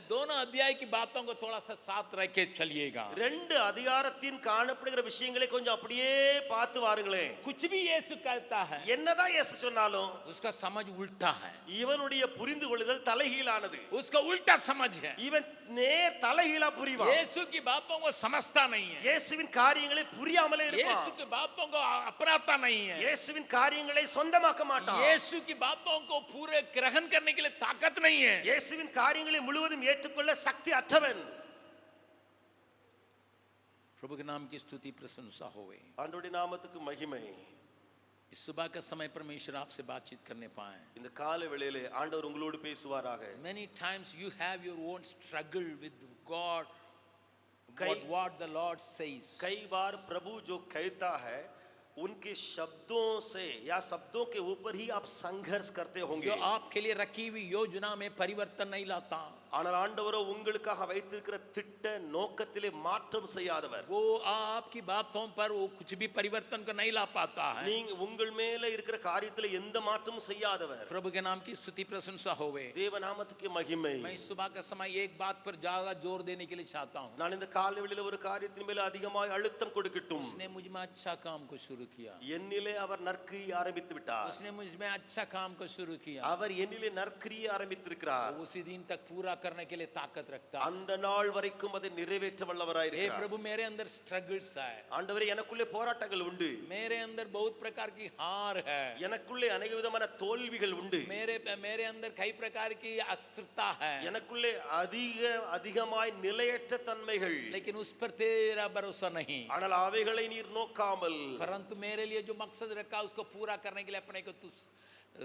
दोनों अध्याय की बातों को थोड़ा सा साथ रख के चलिएगा। ரெண்டு அதிகாரத்தின் காணப்படுகிற விஷயங்களை கொஞ்சம் அப்படியே பார்த்து வாருங்களேன். कुछ भी यीशु कहता है என்னதான் இயேசு சொன்னாலும் उसका समझ उल्टा है, இவனுடைய புரிந்து கொள்ளுதல் தலைகீழானது. उसका उल्टा समझ है। இவன் நேர் தலைகீழா புரிவான். यीशु की बातों को समझता नहीं है, இயேசுவின் காரியங்களை புரியாமலே यीशु இருப்பான். की बातों को अपनाता नहीं है, இயேசுவின் காரியங்களை சொந்தமாக்க மாட்டான். यीशु की बातों को पूरे ग्रहण करने के लिए ताकत नहीं है। இயேசுவின் காரியங்களை முழுவதும் ஏற்றுக்கொள்ள சக்தி அற்றவன். प्रभु के नाम की स्तुति प्रशंसा होवे। ஆண்டவருடைய நாமத்துக்கு மகிமை. इस सुबह का समय परमेश्वर आपसे बातचीत करने पाए। இந்த காலை வேளையிலே ஆண்டவர் உங்களோடு பேசுவாராக. Many times you have your own struggle with God, कई- what the Lord says। कई बार प्रभु जो कहता है उनके शब्दों से या शब्दों के ऊपर ही आप संघर्ष करते होंगे. जो आपके लिए रखी हुई योजना में परिवर्तन नहीं लाता, ஆனால் ஆண்டவரோ உங்களுக்காக வைத்திருக்கிற திட்ட நோக்கத்திலே மாற்றம் செய்யாதவர். वो आपकी बातों पर वो कुछ भी परिवर्तन को नहीं ला पाता है। நீங்க உங்கள் மேல இருக்கிற காரியத்திலே எந்த மாற்றமும் செய்யாதவர். प्रभु के नाम की स्तुति प्रशंसा होवे। தேவ நாமத்துக்கு மகிமை. मैं इस सुबह का समय एक बात पर ज्यादा जोर देने के लिए चाहता हूँ। நான் இந்த காலை வேளையில ஒரு காரியத்தின் மேல அதிகமாய் அழுத்தம் கொடுக்கட்டும். उसने मुझ में अच्छा काम को शुरू किया, என்னிலே அவர் நற்கிரியை ஆரம்பித்து விட்டார். उसने मुझ में अच्छा काम को शुरू किया, அவர் என்னிலே நற்கிரியை ஆரம்பித்திருக்கிறார். वो उसी दिन तक पूरा करने के लिए ताकत रखता है। அந்த நாள் वரைக்கும் அதை நிறைவேற்ற வல்லவராய் हे இருக்கிறார். प्रभु, मेरे अंदर स्ट्रगल्स है, ஆண்டவரே எனக்குள்ளே போராட்டங்கள் உண்டு. मेरे अंदर बहुत प्रकार की हार है, எனக்குள்ளே अनेक விதமான தோல்விகள் உண்டு. मेरे अंदर कई प्रकार की अस्थिरता है, எனக்குள்ளே அதிகமாய் நிலையற்ற தன்மைகள். लेकिन उस पर तेरा भरोसा नहीं। ஆனால் அவைகளை நீர் நோக்காமல் परंतु मेरे लिए जो मकसद रखा उसको पूरा करने के लिए अपने को तू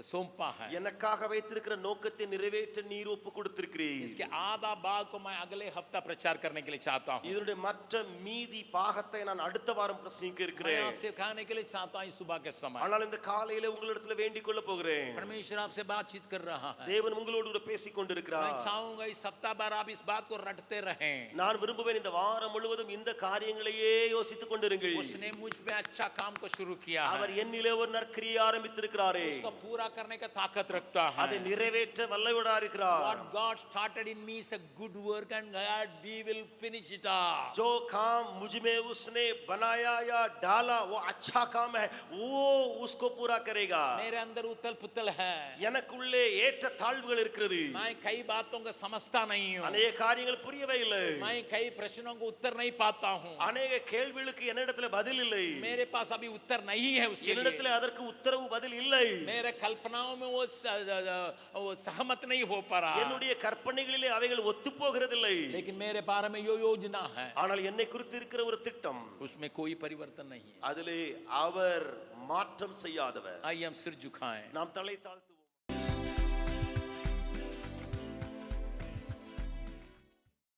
सौंपा है। எனக்காக வைத்திருக்கிற நோக்கத்தை நிறைவேற்ற நீர் ஒப்பு கொடுத்திருக்கிறீர். इसके आधा भाग को मैं अगले हफ्ता प्रचार करने के लिए चाहता हूँ। இதனுடைய மற்ற மீதி பாகத்தை நான் அடுத்த வாரம் பிரசங்கிக்க मैं இருக்கிறேன். आपसे खाने के लिए चाहता हूँ इस सुबह के समय। ஆனால் இந்த காலையில உங்களிடத்துல வேண்டிக் கொள்ள போகிறேன். परमेश्वर आपसे बातचीत कर रहा है। தேவன் உங்களோடு கூட பேசிக் मैं கொண்டிருக்கிறார். चाहूंगा इस सप्ताह भर आप इस बात को रटते रहें। நான் விரும்புவேன் இந்த வாரம் முழுவதும் இந்த காரியங்களையே யோசித்துக் கொண்டிருங்கள். उसने मुझ पे अच्छा काम को शुरू किया அவர் है, என்னிலே ஒரு நற்கிரியை ஆரம்பித்திருக்கிறாரே, उसको पूरा करने का ताकत रखता அதை है। நிறைவேற்ற வல்லவரா இருக்கிறார். What God started in me is a good work and God we will finish it off। जो काम मुझ में उसने बनाया या डाला वो अच्छा काम है, वो उसको पूरा करेगा. मेरे अंदर उथल पुथल है, எனக்குள்ளே ஏற்ற தாழ்வுகள் இருக்கிறது. मैं कई बातों को समझता नहीं हूँ, அநேக காரியங்கள் புரியவே இல்லை. मैं कई प्रश्नों को उत्तर नहीं पाता हूँ, அநேக கேள்விகளுக்கு என்னிடத்துல பதில் இல்லை. मेरे पास अभी उत्तर नहीं है उसके लिए। என்னிடத்துல அதற்கு உத்தரவு பதில் இல்லை. मेरे कल्पनाओं में वो सहमत नहीं हो पा रहा, என்னுடைய கற்பனைகளிலே அவைகள் ஒத்து போகிறதில்லை. लेकिन मेरे बारे में यो योजना है, ஆனால் என்னை குறித்து இருக்கிற ஒரு திட்டம், उसमें कोई परिवर्तन नहीं है। அதிலே அவர் மாற்றம் செய்யாதவர். आइए हम सिर झुकाएं। நாம் தலை தாழ்த்து